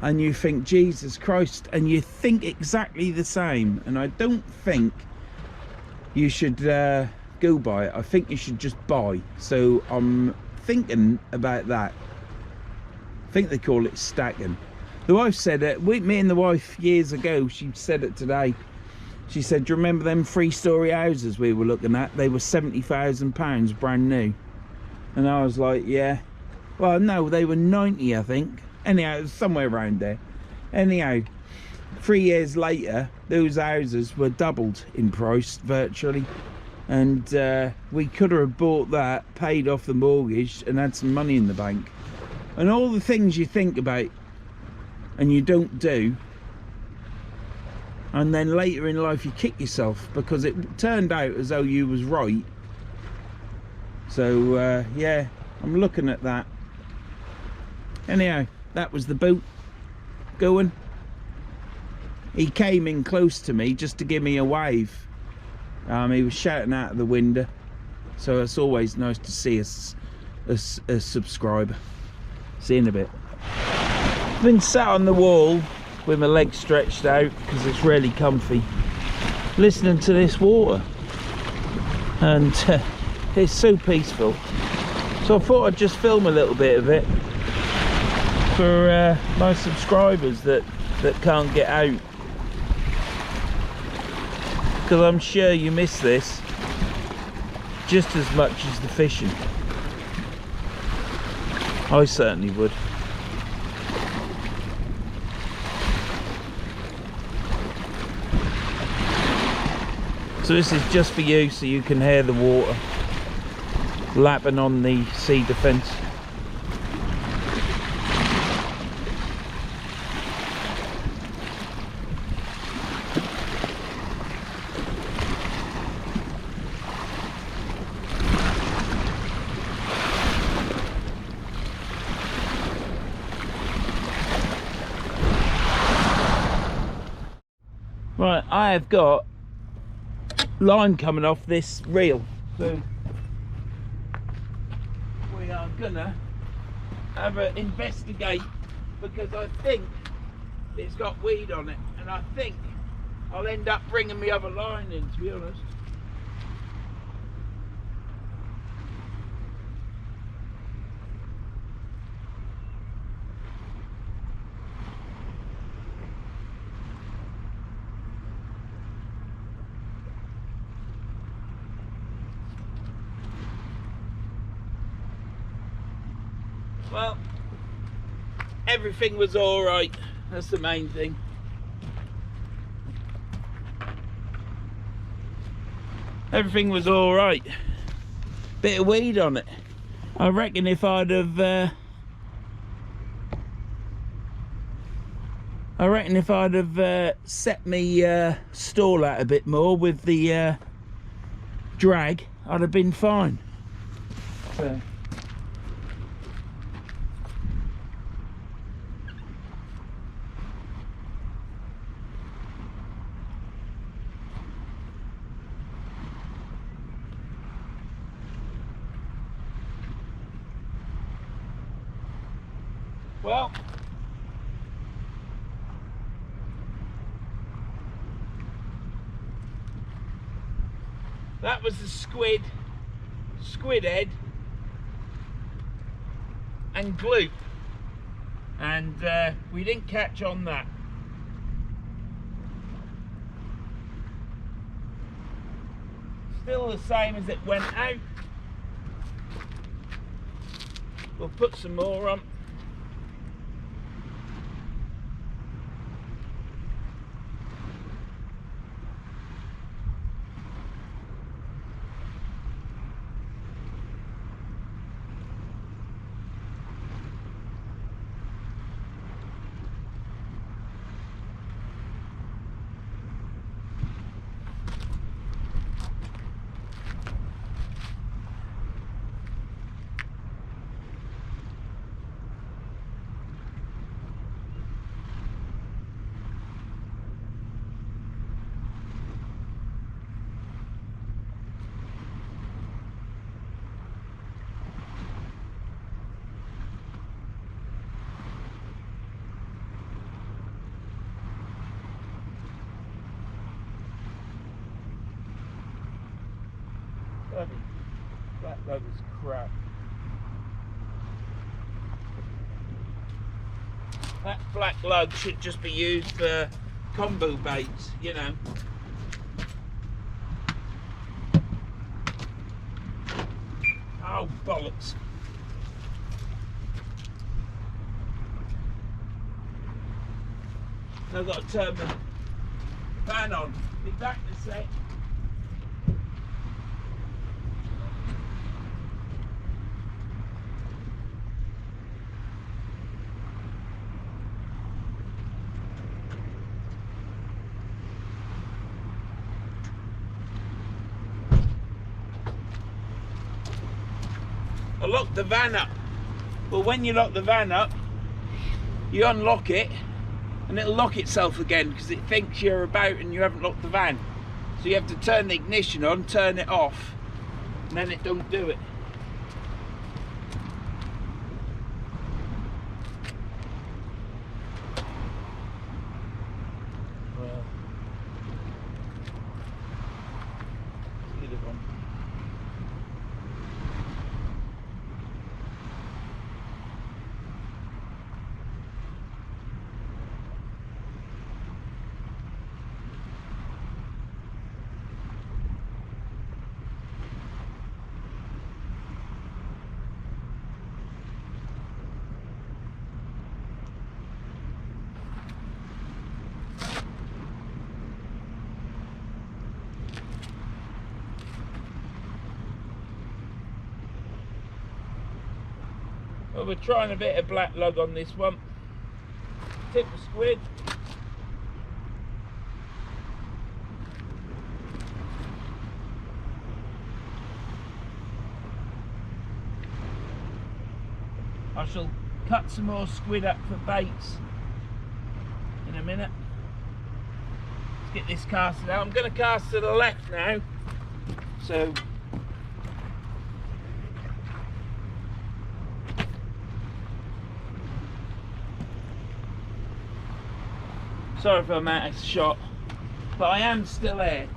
[SPEAKER 1] and you think, Jesus Christ, and you think exactly the same. And I don't think you should go by it. I think you should just buy. So I'm thinking about that. I think they call it stacking. The wife said it, me and the wife years ago, she said it today. She said, do you remember them 3-storey houses we were looking at? They were £70,000 brand new. And I was like, yeah. Well, no, they were 90, I think. Anyhow, it was somewhere around there. Anyhow, 3 years later, those houses were doubled in price virtually, and we could have bought that, paid off the mortgage, and had some money in the bank. And all the things you think about and you don't do, and then later in life you kick yourself because it turned out as though you was right. So yeah, I'm looking at that. Anyhow, that was the boat going. He came in close to me just to give me a wave. He was shouting out of the window, so it's always nice to see a subscriber. See you in a bit. I've been sat on the wall with my legs stretched out because it's really comfy, listening to this water, and it's so peaceful. So I thought I'd just film a little bit of it for my subscribers that can't get out, because I'm sure you miss this just as much as the fishing. I certainly would. So this is just for you, so you can hear the water lapping on the sea defence. Right, I have got line coming off this reel, so we are gonna have an investigate, because I think it's got weed on it, and I think I'll end up bringing my other line in, to be honest. Well, everything was all right. That's the main thing. Everything was all right. Bit of weed on it. I reckon if I'd have set me stall out a bit more with the drag, I'd have been fine. So. Well, that was the squid head and gloop, and we didn't catch on that. Still the same as it went out. We'll put some more on. That lug is crap. That black lug should just be used for combo baits, you know. Oh, bollocks. So I've got to turn the fan on. Be back in a sec. I locked the van up. Well, when you lock the van up, you unlock it and it'll lock itself again because it thinks you're about and you haven't locked the van. So you have to turn the ignition on, turn it off, and then it don't do it. Well, let's get it on. Well, we're trying a bit of black lug on this one. Tip of squid. I shall cut some more squid up for baits in a minute. Let's get this casted out. I'm going to cast to the left now. So sorry for I'm out of shot, but I am still here.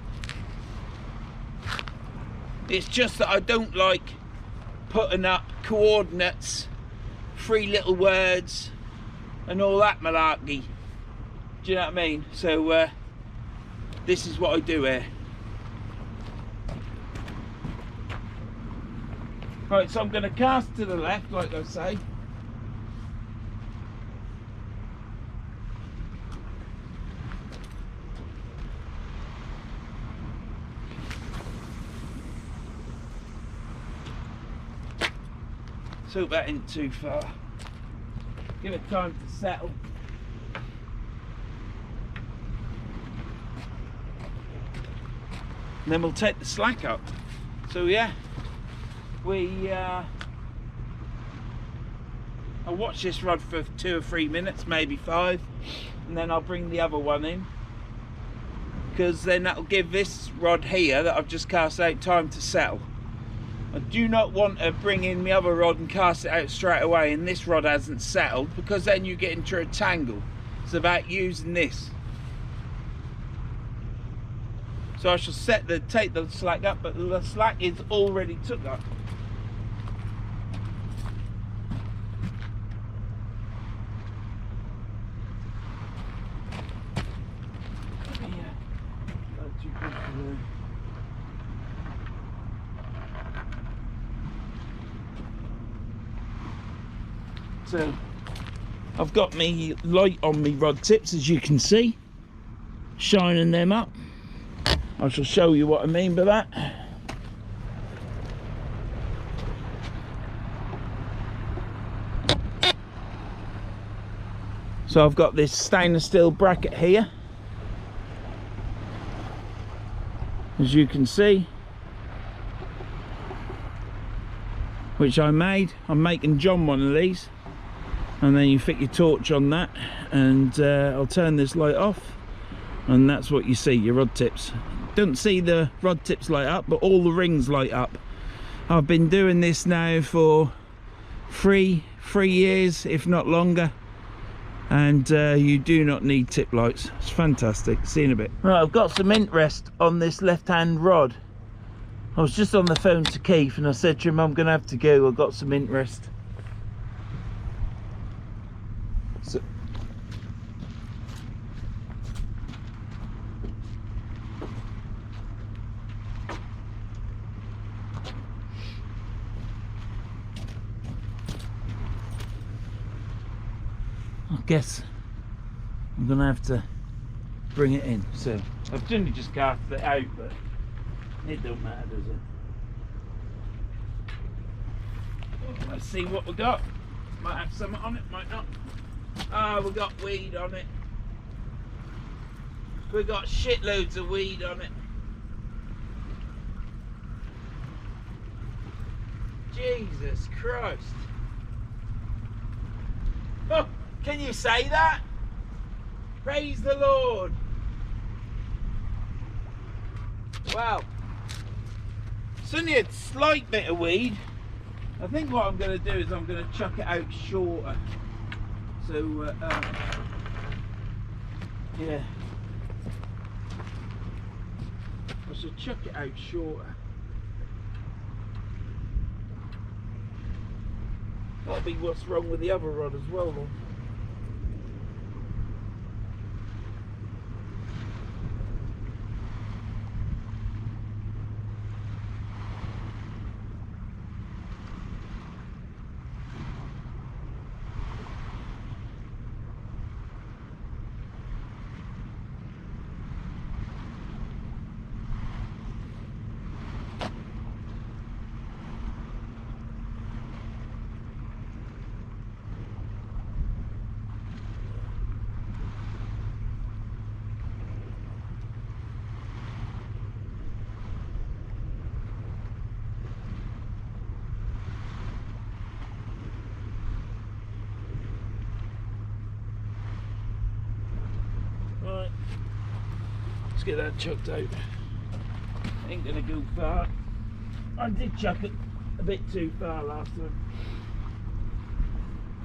[SPEAKER 1] It's just that I don't like putting up coordinates, 3 little words and all that malarkey. Do you know what I mean? So this is what I do here. Right, so I'm going to cast to the left, like I say. Tilt that in too far. Give it time to settle. And then we'll take the slack up. So yeah, I'll watch this rod for 2 or 3 minutes, maybe 5, and then I'll bring the other one in, because then that'll give this rod here that I've just cast out time to settle. I do not want to bring in my other rod and cast it out straight away and this rod hasn't settled, because then you get into a tangle. It's about using this. So I shall take the slack up, but the slack is already took up. So I've got me light on me rod tips, as you can see, shining them up. I shall show you what I mean by that. So I've got this stainless steel bracket here, as you can see, which I made. I'm making John one of these, and then you fit your torch on that, and I'll turn this light off, and that's what you see, your rod tips. Don't see the rod tips light up, but all the rings light up. I've been doing this now for three years, if not longer, and you do not need tip lights. It's fantastic. See you in a bit. Right, I've got some interest on this left hand rod. I was just on the phone to Keith and I said to him, I'm gonna have to go, I've got some interest. So I guess I'm gonna have to bring it in. So I've generally just cast it out, but it don't matter, does it? Let's see what we got. Might have something on it, might not. Ah, we got weed on it. We got shitloads of weed on it. Jesus Christ. Oh, can you say that? Praise the Lord. Wow. It's only a slight bit of weed. I think what I'm going to do is I'm going to chuck it out shorter. So, yeah. I should chuck it out shorter. That'll be what's wrong with the other rod as well, then. Right, let's get that chucked out. Ain't gonna go far. I did chuck it a bit too far last time.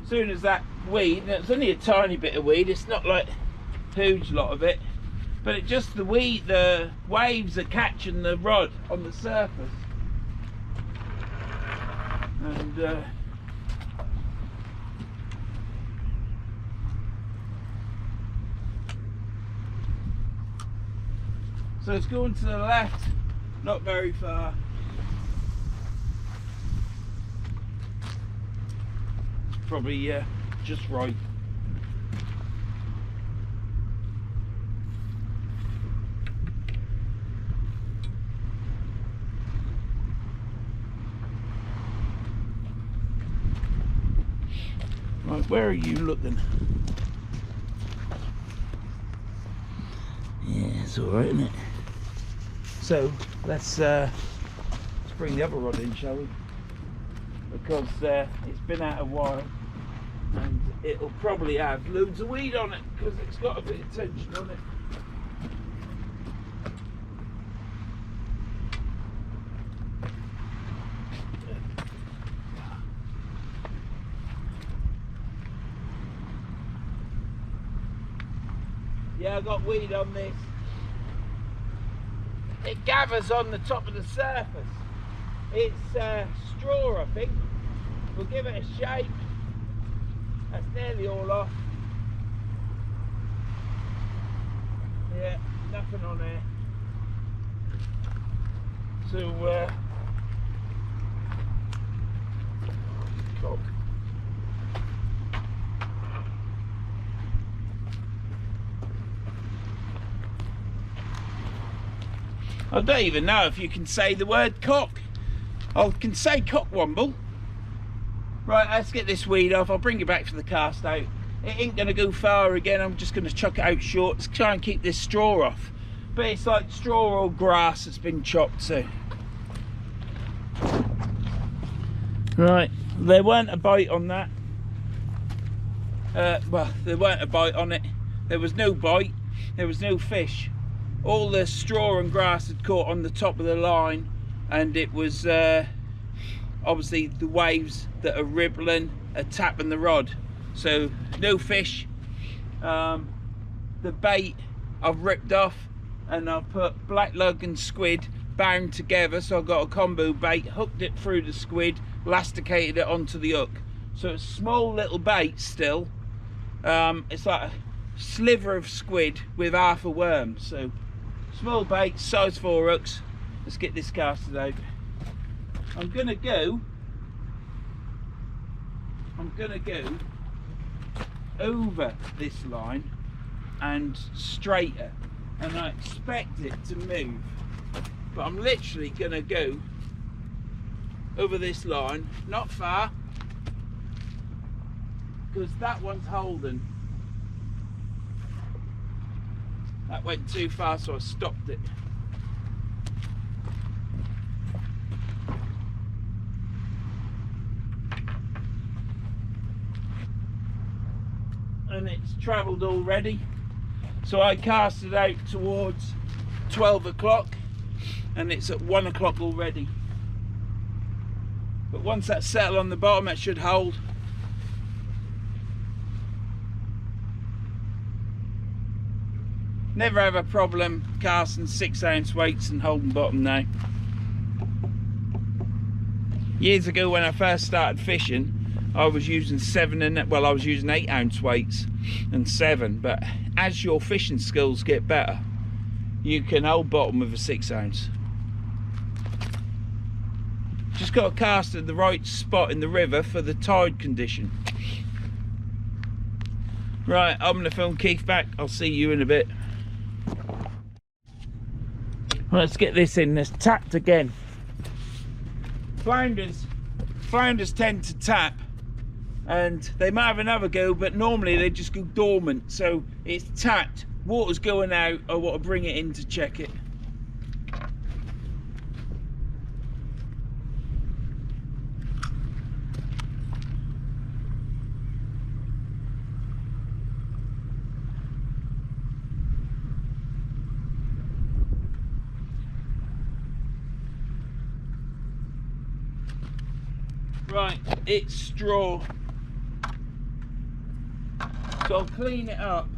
[SPEAKER 1] As soon as that weed, and it's only a tiny bit of weed, it's not like a huge lot of it, but it just the waves are catching the rod on the surface. And so it's going to the left, not very far. Probably just right. Right, where are you looking? Yeah, it's all right, isn't it? So let's bring the other rod in, shall we? Because it's been out a while, and it'll probably have loads of weed on it because it's got a bit of tension on it. Yeah, I got weed on this. It gathers on the top of the surface. It's straw, I think. We'll give it a shake. That's nearly all off. Yeah, nothing on there. So, cock. I don't even know if you can say the word cock. I can say cockwomble. Right, let's get this weed off. I'll bring it back for the cast out. It ain't gonna go far again. I'm just gonna chuck it out short to try and keep this straw off. But it's like straw or grass that's been chopped, so. Right, there weren't a bite on that. Well, there weren't a bite on it. There was no bite. There was no fish. All the straw and grass had caught on the top of the line, and it was obviously the waves that are rippling are tapping the rod. So no fish. The bait I've ripped off, and I've put black lug and squid bound together, so I've got a combo bait, hooked it through the squid, elasticated it onto the hook. So it's small little bait still. It's like a sliver of squid with half a worm. So small bait, size 4 hooks. Let's get this casted out. I'm gonna go over this line and straighter, and I expect it to move, but I'm literally gonna go over this line, not far, because that one's holding. That went too far, so I stopped it. And it's travelled already, so I cast it out towards 12 o'clock and it's at 1 o'clock already. But once that's settled on the bottom, it should hold. Never have a problem casting 6-ounce weights and holding bottom now. Years ago when I first started fishing, I was using 8-ounce weights and 7, but as your fishing skills get better, you can hold bottom with a 6-ounce. Just got to cast at the right spot in the river for the tide condition. Right, I'm going to film Keith back. I'll see you in a bit. Let's get this in. There's tapped again. Flounders tend to tap, and they might have another go, but normally they just go dormant. So it's tapped, water's going out. I want to bring it in to check it. Right, it's straw, so I'll clean it up.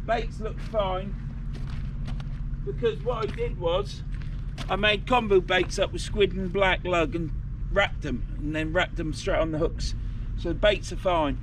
[SPEAKER 1] Baits look fine, because what I did was I made combo baits up with squid and black lug and wrapped them straight on the hooks, so the baits are fine.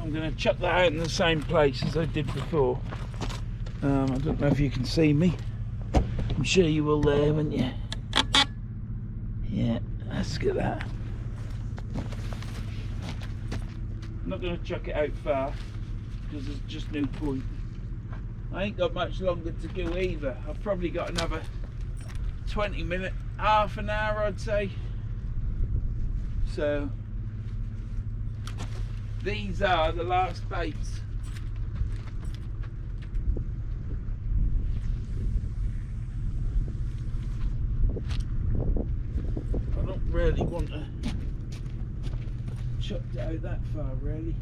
[SPEAKER 1] I'm going to chuck that out in the same place as I did before. I don't know if you can see me. I'm sure you will there, won't you? Yeah, let's get that. I'm not going to chuck it out far, because there's just no point. I ain't got much longer to go either. I've probably got another 20 minutes, half an hour I'd say. So these are the last baits. I don't really want to chuck it out that far, really.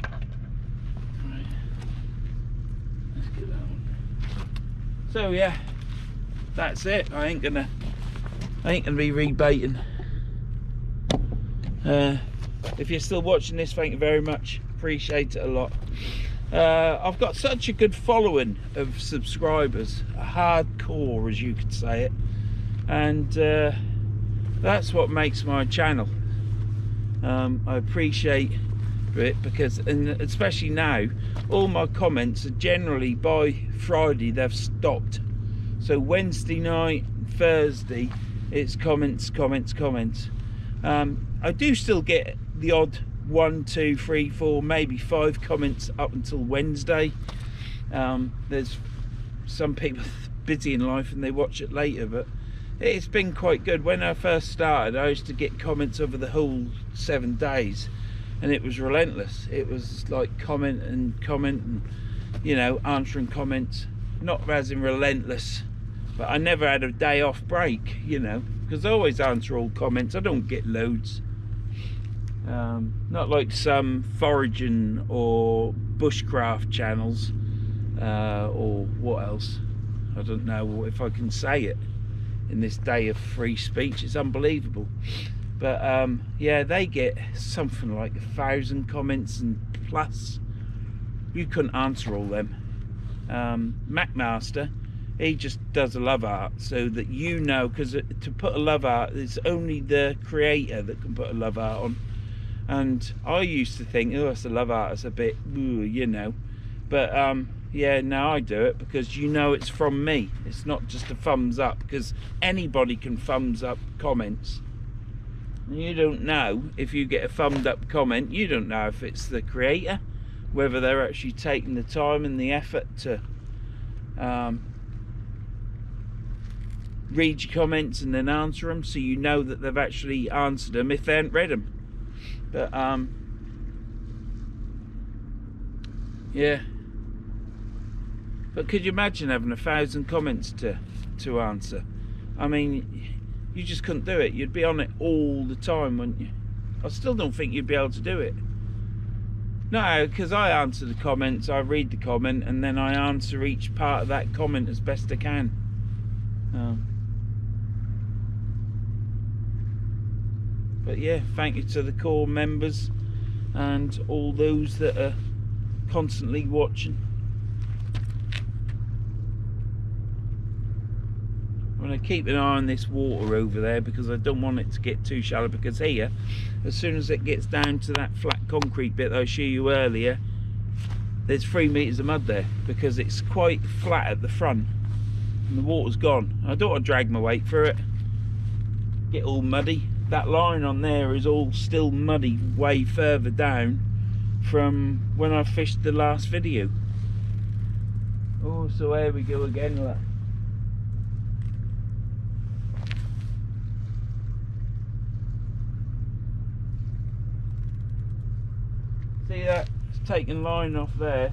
[SPEAKER 1] Right, let's get that one. So yeah, that's it. I ain't gonna be rebaiting. If you're still watching this, thank you very much. Appreciate it a lot. I've got such a good following of subscribers, hardcore as you could say it, and that's what makes my channel. I appreciate it, because, and especially now, all my comments are generally by Friday they've stopped. So Wednesday night, Thursday, it's comments. I do still get the odd 1, 2, 3, 4, maybe 5 comments up until Wednesday. There's some people busy in life and they watch it later, but it's been quite good. When I first started, I used to get comments over the whole 7 days, and it was relentless. It was like comment and you know, answering comments, not as in relentless, but I never had a day off break, you know, because I always answer all comments. I don't get loads. Not like some foraging or bushcraft channels, or what else, I don't know if I can say it in this day of free speech. It's unbelievable. But yeah, they get something like 1,000 comments and plus. You couldn't answer all them. Macmaster, he just does a love art so that you know, because to put a love art, it's only the creator that can put a love art on. And I used to think, oh, it's a love art, it's a bit, ooh, you know. But yeah, now I do it because you know it's from me. It's not just a thumbs up, because anybody can thumbs up comments. And you don't know, if you get a thumbs up comment, you don't know if it's the creator, whether they're actually taking the time and the effort to read your comments and then answer them, so you know that they've actually answered them if they haven't read them. But yeah. But could you imagine having 1,000 comments to answer? I mean, you just couldn't do it. You'd be on it all the time, wouldn't you? I still don't think you'd be able to do it. No, because I answer the comments, I read the comment, and then I answer each part of that comment as best I can. But yeah, thank you to the core members and all those that are constantly watching. I'm going to keep an eye on this water over there because I don't want it to get too shallow, because here, as soon as it gets down to that flat concrete bit that I showed you earlier, there's 3 meters of mud there because it's quite flat at the front and the water's gone. I don't want to drag my weight through it, get all muddy. That line on there is all still muddy way further down from when I fished the last video. Oh, so there we go again, look. See that? It's taking line off there.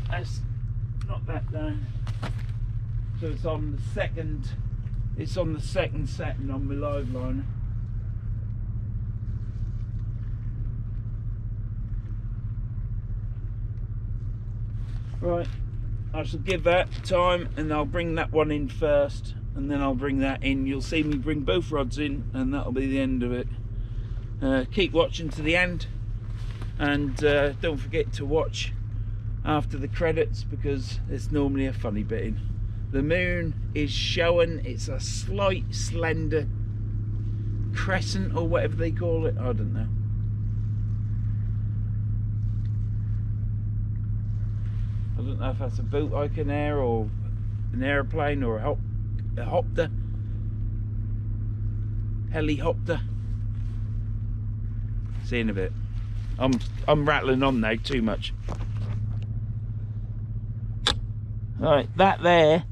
[SPEAKER 1] Let's knock that down. So it's on the second. It's on the second setting on my live liner. Right, I shall give that time, and I'll bring that one in first, and then I'll bring that in. You'll see me bring both rods in, and that'll be the end of it. Keep watching to the end, and don't forget to watch after the credits, because it's normally a funny bit in. The moon is showing. It's a slight slender crescent or whatever they call it. I don't know. I don't know if that's a boat I can air or an airplane or a hopter. Helicopter. See you in a bit. I'm rattling on now too much. Right, that there,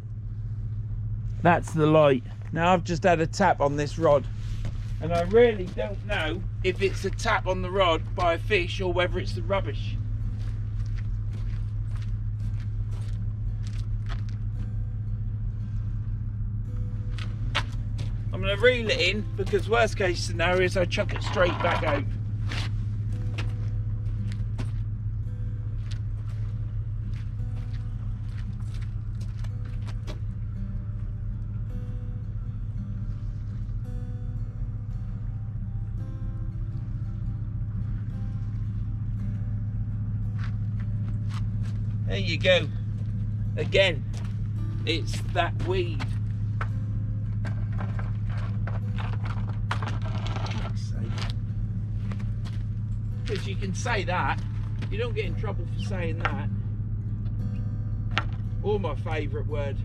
[SPEAKER 1] that's the light. Now I've just had a tap on this rod, and I really don't know if it's a tap on the rod by a fish or whether it's the rubbish. I'm going to reel it in, because worst case scenario is I chuck it straight back out. There you go. Again, it's that weed. Because you can say that, you don't get in trouble for saying that. Or my favourite word,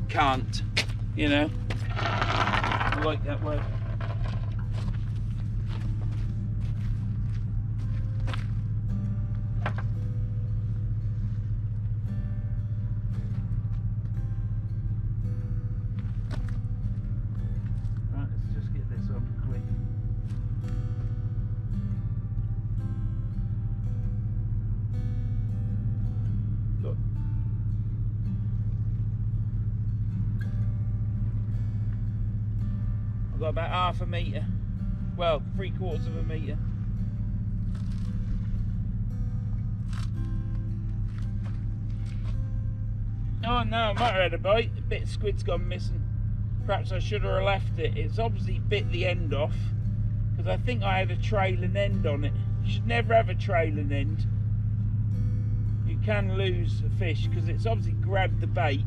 [SPEAKER 1] can't. You know, I like that word. got about half a metre, well, 3/4 of a metre. Oh no, I might have had a bite. A bit of squid's gone missing. Perhaps I should have left it. It's obviously bit the end off, because I think I had a trailing end on it. You should never have a trailing end. You can lose a fish because it's obviously grabbed the bait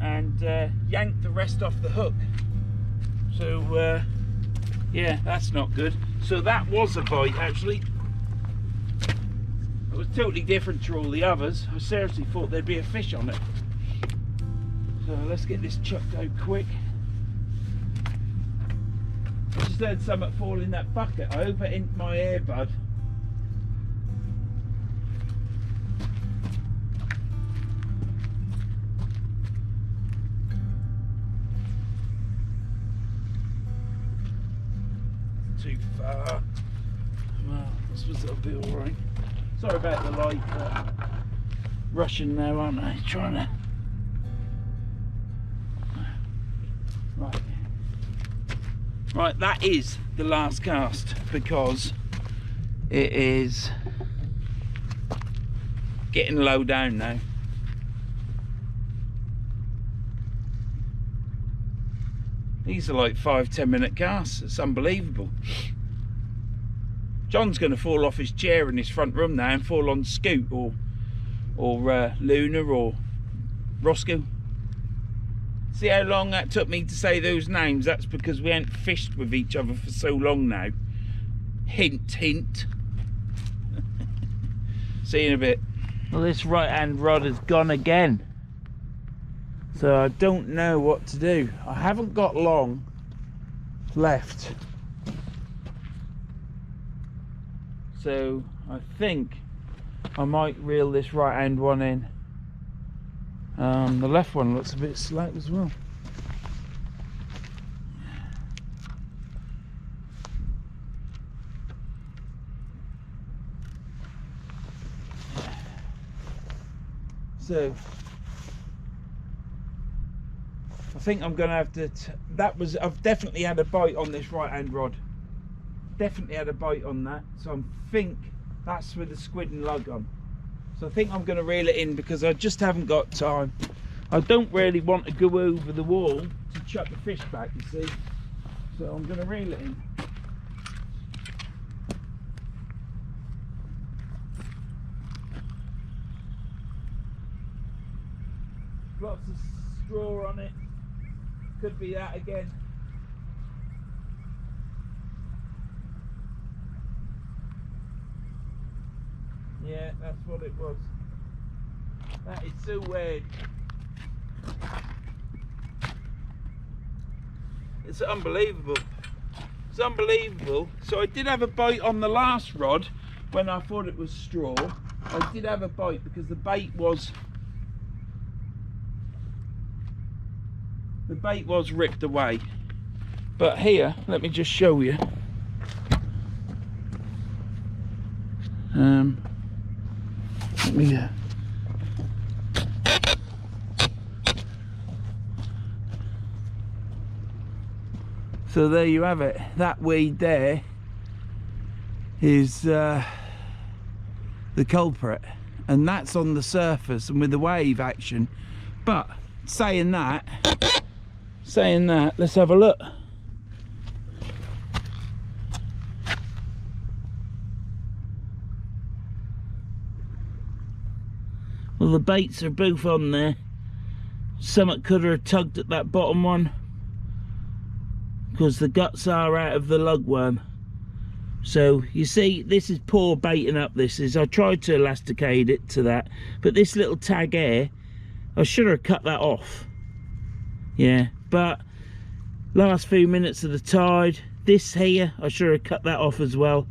[SPEAKER 1] and yanked the rest off the hook. So yeah, that's not good. So that was a bite actually. It was totally different to all the others. I seriously thought there'd be a fish on it. So let's get this chucked out quick. I just heard something fall in that bucket. I hope it ain't my earbud. Too far. Well, I suppose it'll be alright. Sorry about the light, rushing now, aren't I? Trying to. Right, that is the last cast because it is getting low down now. These are like 5-10 minute casts. It's unbelievable. John's going to fall off his chair in his front room now and fall on Scoot or Luna or Roscoe. See how long that took me to say those names? That's because we ain't fished with each other for so long now. Hint, hint. See you in a bit. Well, this right hand rod has gone again. So I don't know what to do. I haven't got long left. So I think I might reel this right hand one in. The left one looks a bit slack as well. So I think I'm going to have to. I've definitely had a bite on this right hand rod. Definitely had a bite on that. So I think that's with the squid and lug on. So I think I'm going to reel it in because I just haven't got time. I don't really want to go over the wall to chuck the fish back, you see. So I'm going to reel it in. Lots of straw on it. Could be that again. Yeah, that's what it was. That is so weird. It's unbelievable. It's unbelievable. So I did have a bite on the last rod when I thought it was straw. I did have a bite because the bait was ripped away. But here, let me just show you. Let me so there you have it. That weed there is the culprit, and that's on the surface and with the wave action. But saying that, let's have a look. Well, the baits are both on there. Something could have tugged at that bottom one because the guts are out of the lugworm. So you see, this is poor baiting up. This is. I tried to elasticate it to that, but this little tag here, I should have cut that off. Yeah, but last few minutes of the tide, this here, I should have cut that off as well,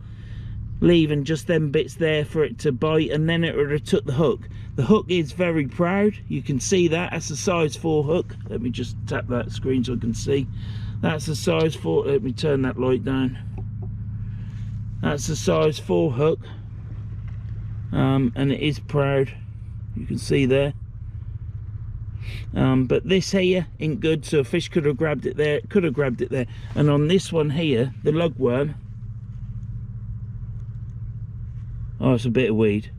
[SPEAKER 1] leaving just them bits there for it to bite, and then it would have took the hook. The hook is very proud. You can see that. That's a size 4 hook. Let me just tap that screen so I can see. That's a size 4. Let me turn that light down. That's a size 4 hook, and it is proud. You can see there. But this here ain't good, so a fish could have grabbed it there, and on this one here, the lugworm, oh, it's a bit of weed.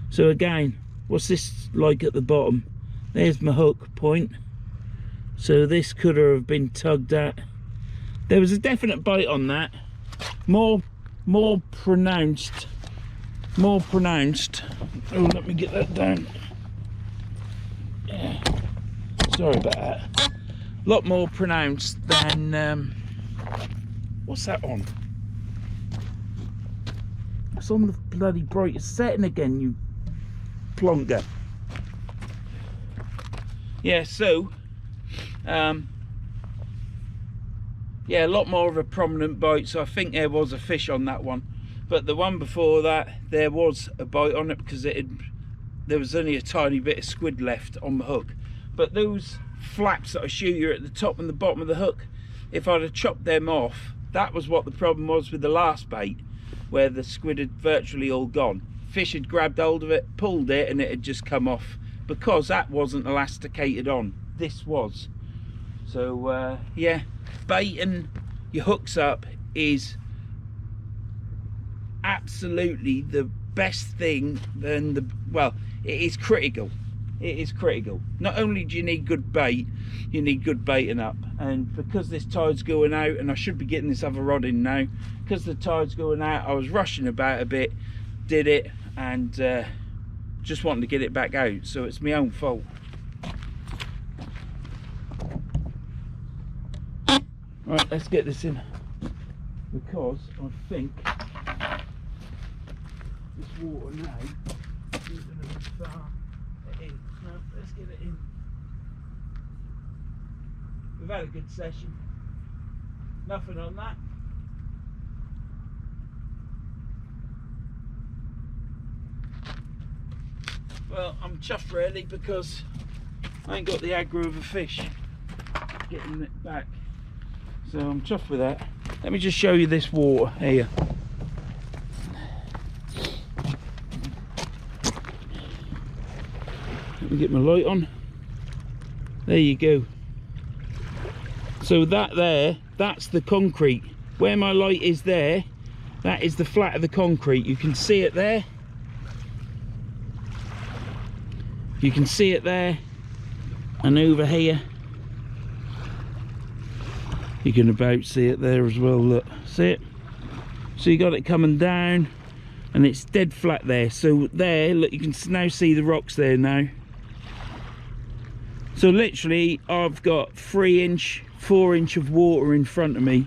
[SPEAKER 1] So again, what's this like at the bottom? There's my hook point, so this could have been tugged at. There was a definite bite on that, more pronounced. Oh, let me get that down. Yeah, sorry about that. A lot more pronounced than what's that on? It's on the bloody brightest setting again, you plonker. Yeah, so yeah, a lot more of a prominent bite, so I think there was a fish on that one. But the one before that, there was a bite on it because there was only a tiny bit of squid left on the hook. But those flaps that I show you at the top and the bottom of the hook, if I'd have chopped them off, that was what the problem was with the last bait, where the squid had virtually all gone. Fish had grabbed hold of it, pulled it, and it had just come off because that wasn't elasticated on. This was. So yeah, baiting your hooks up is absolutely the best thing. Well, it is critical. Not only do you need good bait, you need good baiting up. And because this tide's going out, and I should be getting this other rod in now, because the tide's going out, I was rushing about a bit, did it, and just wanting to get it back out, so it's my own fault. Right, let's get this in, because I think this water now is going to be far in. No, let's get it in. We've had a good session. Nothing on that. Well, I'm chuffed really, because I ain't got the aggro of a fish getting it back. So I'm chuffed with that. Let me just show you this water here. Let me get my light on. There you go. So that there, that's the concrete. Where my light is there, that is the flat of the concrete. You can see it there. You can see it there. And over here, you can about see it there as well. Look, see it? So you got it coming down, and it's dead flat there. So there, look, you can now see the rocks there now. So literally I've got 3 inch, 4 inch of water in front of me,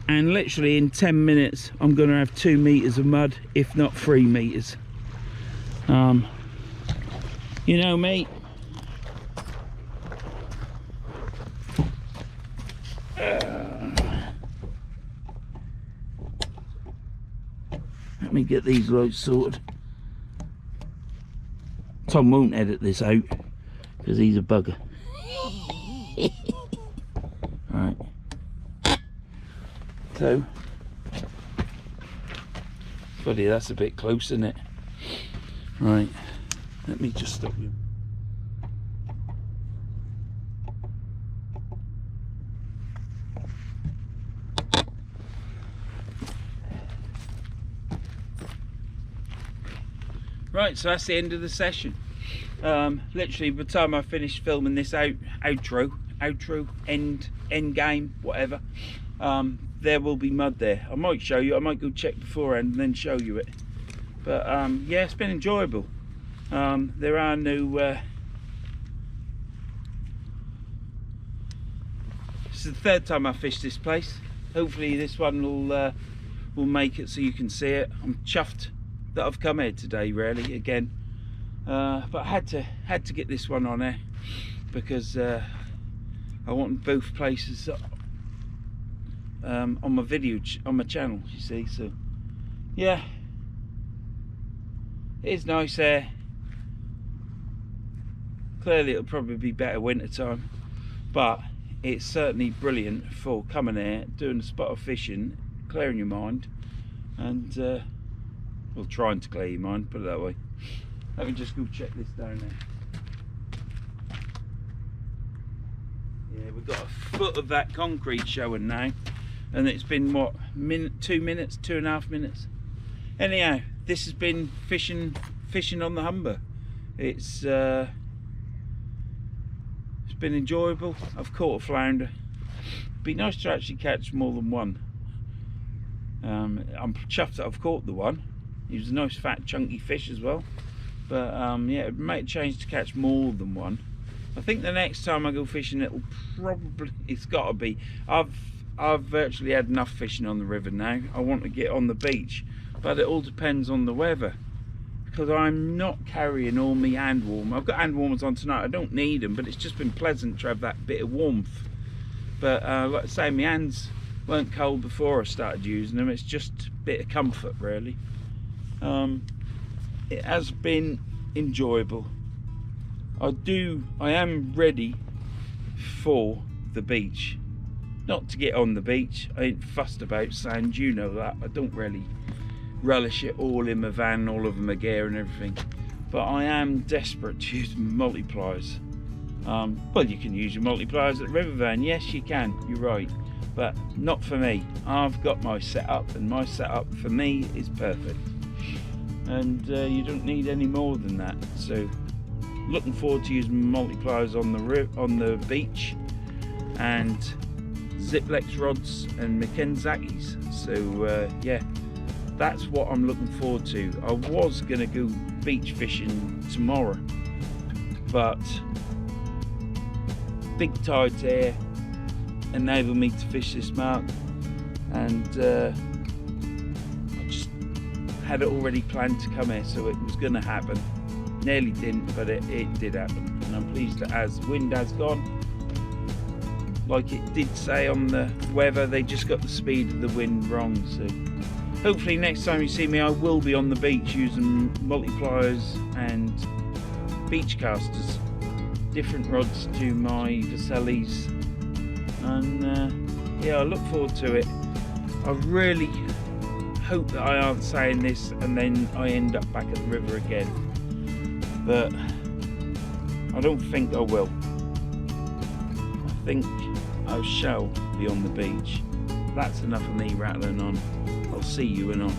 [SPEAKER 1] and literally in 10 minutes I'm going to have 2 meters of mud, if not 3 meters. You know me. Let me get these lights sorted. Tom won't edit this out because he's a bugger. Right. So, buddy, that's a bit close, isn't it? Right. Let me just stop you. Right, so that's the end of the session. Literally, by the time I finished filming this outro, end game, whatever, there will be mud there. I might show you. I might go check beforehand and then show you it. But yeah, it's been enjoyable. There are no. This is the 3rd time I fished this place. Hopefully, this one will make it so you can see it. I'm chuffed that I've come here today, really, again. But I had to get this one on there because I want both places on my video, on my channel, you see. So yeah, it is nice there. Clearly it'll probably be better winter time, but it's certainly brilliant for coming here, doing a spot of fishing, clearing your mind, and well, trying to clear your mind, put it that way. Let me just go check this down there. we've got a foot of that concrete showing now, and it's been what, 2 minutes, 2.5 minutes. Anyhow, this has been fishing on the Humber. It's been enjoyable. I've caught a flounder. Be nice to actually catch more than one. I'm chuffed that I've caught the one. He was a nice fat chunky fish as well. But yeah, it might change to catch more than one. I think the next time I go fishing, it's got to be. I've virtually had enough fishing on the river now. I want to get on the beach, but it all depends on the weather, because I'm not carrying all my hand warmers. I've got hand warmers on tonight. I don't need them, but it's just been pleasant to have that bit of warmth. But like I say, my hands weren't cold before I started using them. It's just a bit of comfort, really. It has been enjoyable. I am ready for the beach. Not to get on the beach. I ain't fussed about sand, you know that. I don't really relish it all in my van, all of my gear and everything. But I am desperate to use multipliers. Well, you can use your multipliers at the river van. Yes, you can. You're right. But not for me. I've got my setup, and my setup for me is perfect. And you don't need any more than that. So, looking forward to using multipliers on the beach, and Ziplex rods and Mackenzakis. So yeah, that's what I'm looking forward to. I was gonna go beach fishing tomorrow, but big tides here enable me to fish this mark, and I just had it already planned to come here, so it was going to happen. Nearly didn't, but it did happen, and I'm pleased that as wind has gone, like it did say on the weather, they just got the speed of the wind wrong. So hopefully next time you see me, I will be on the beach using multipliers and beach casters, different rods to my Vasellis, and yeah, I look forward to it. I really hope that I aren't saying this and then I end up back at the river again, but I don't think I will. I think I shall be on the beach. That's enough of me rattling on. I'll see you anon.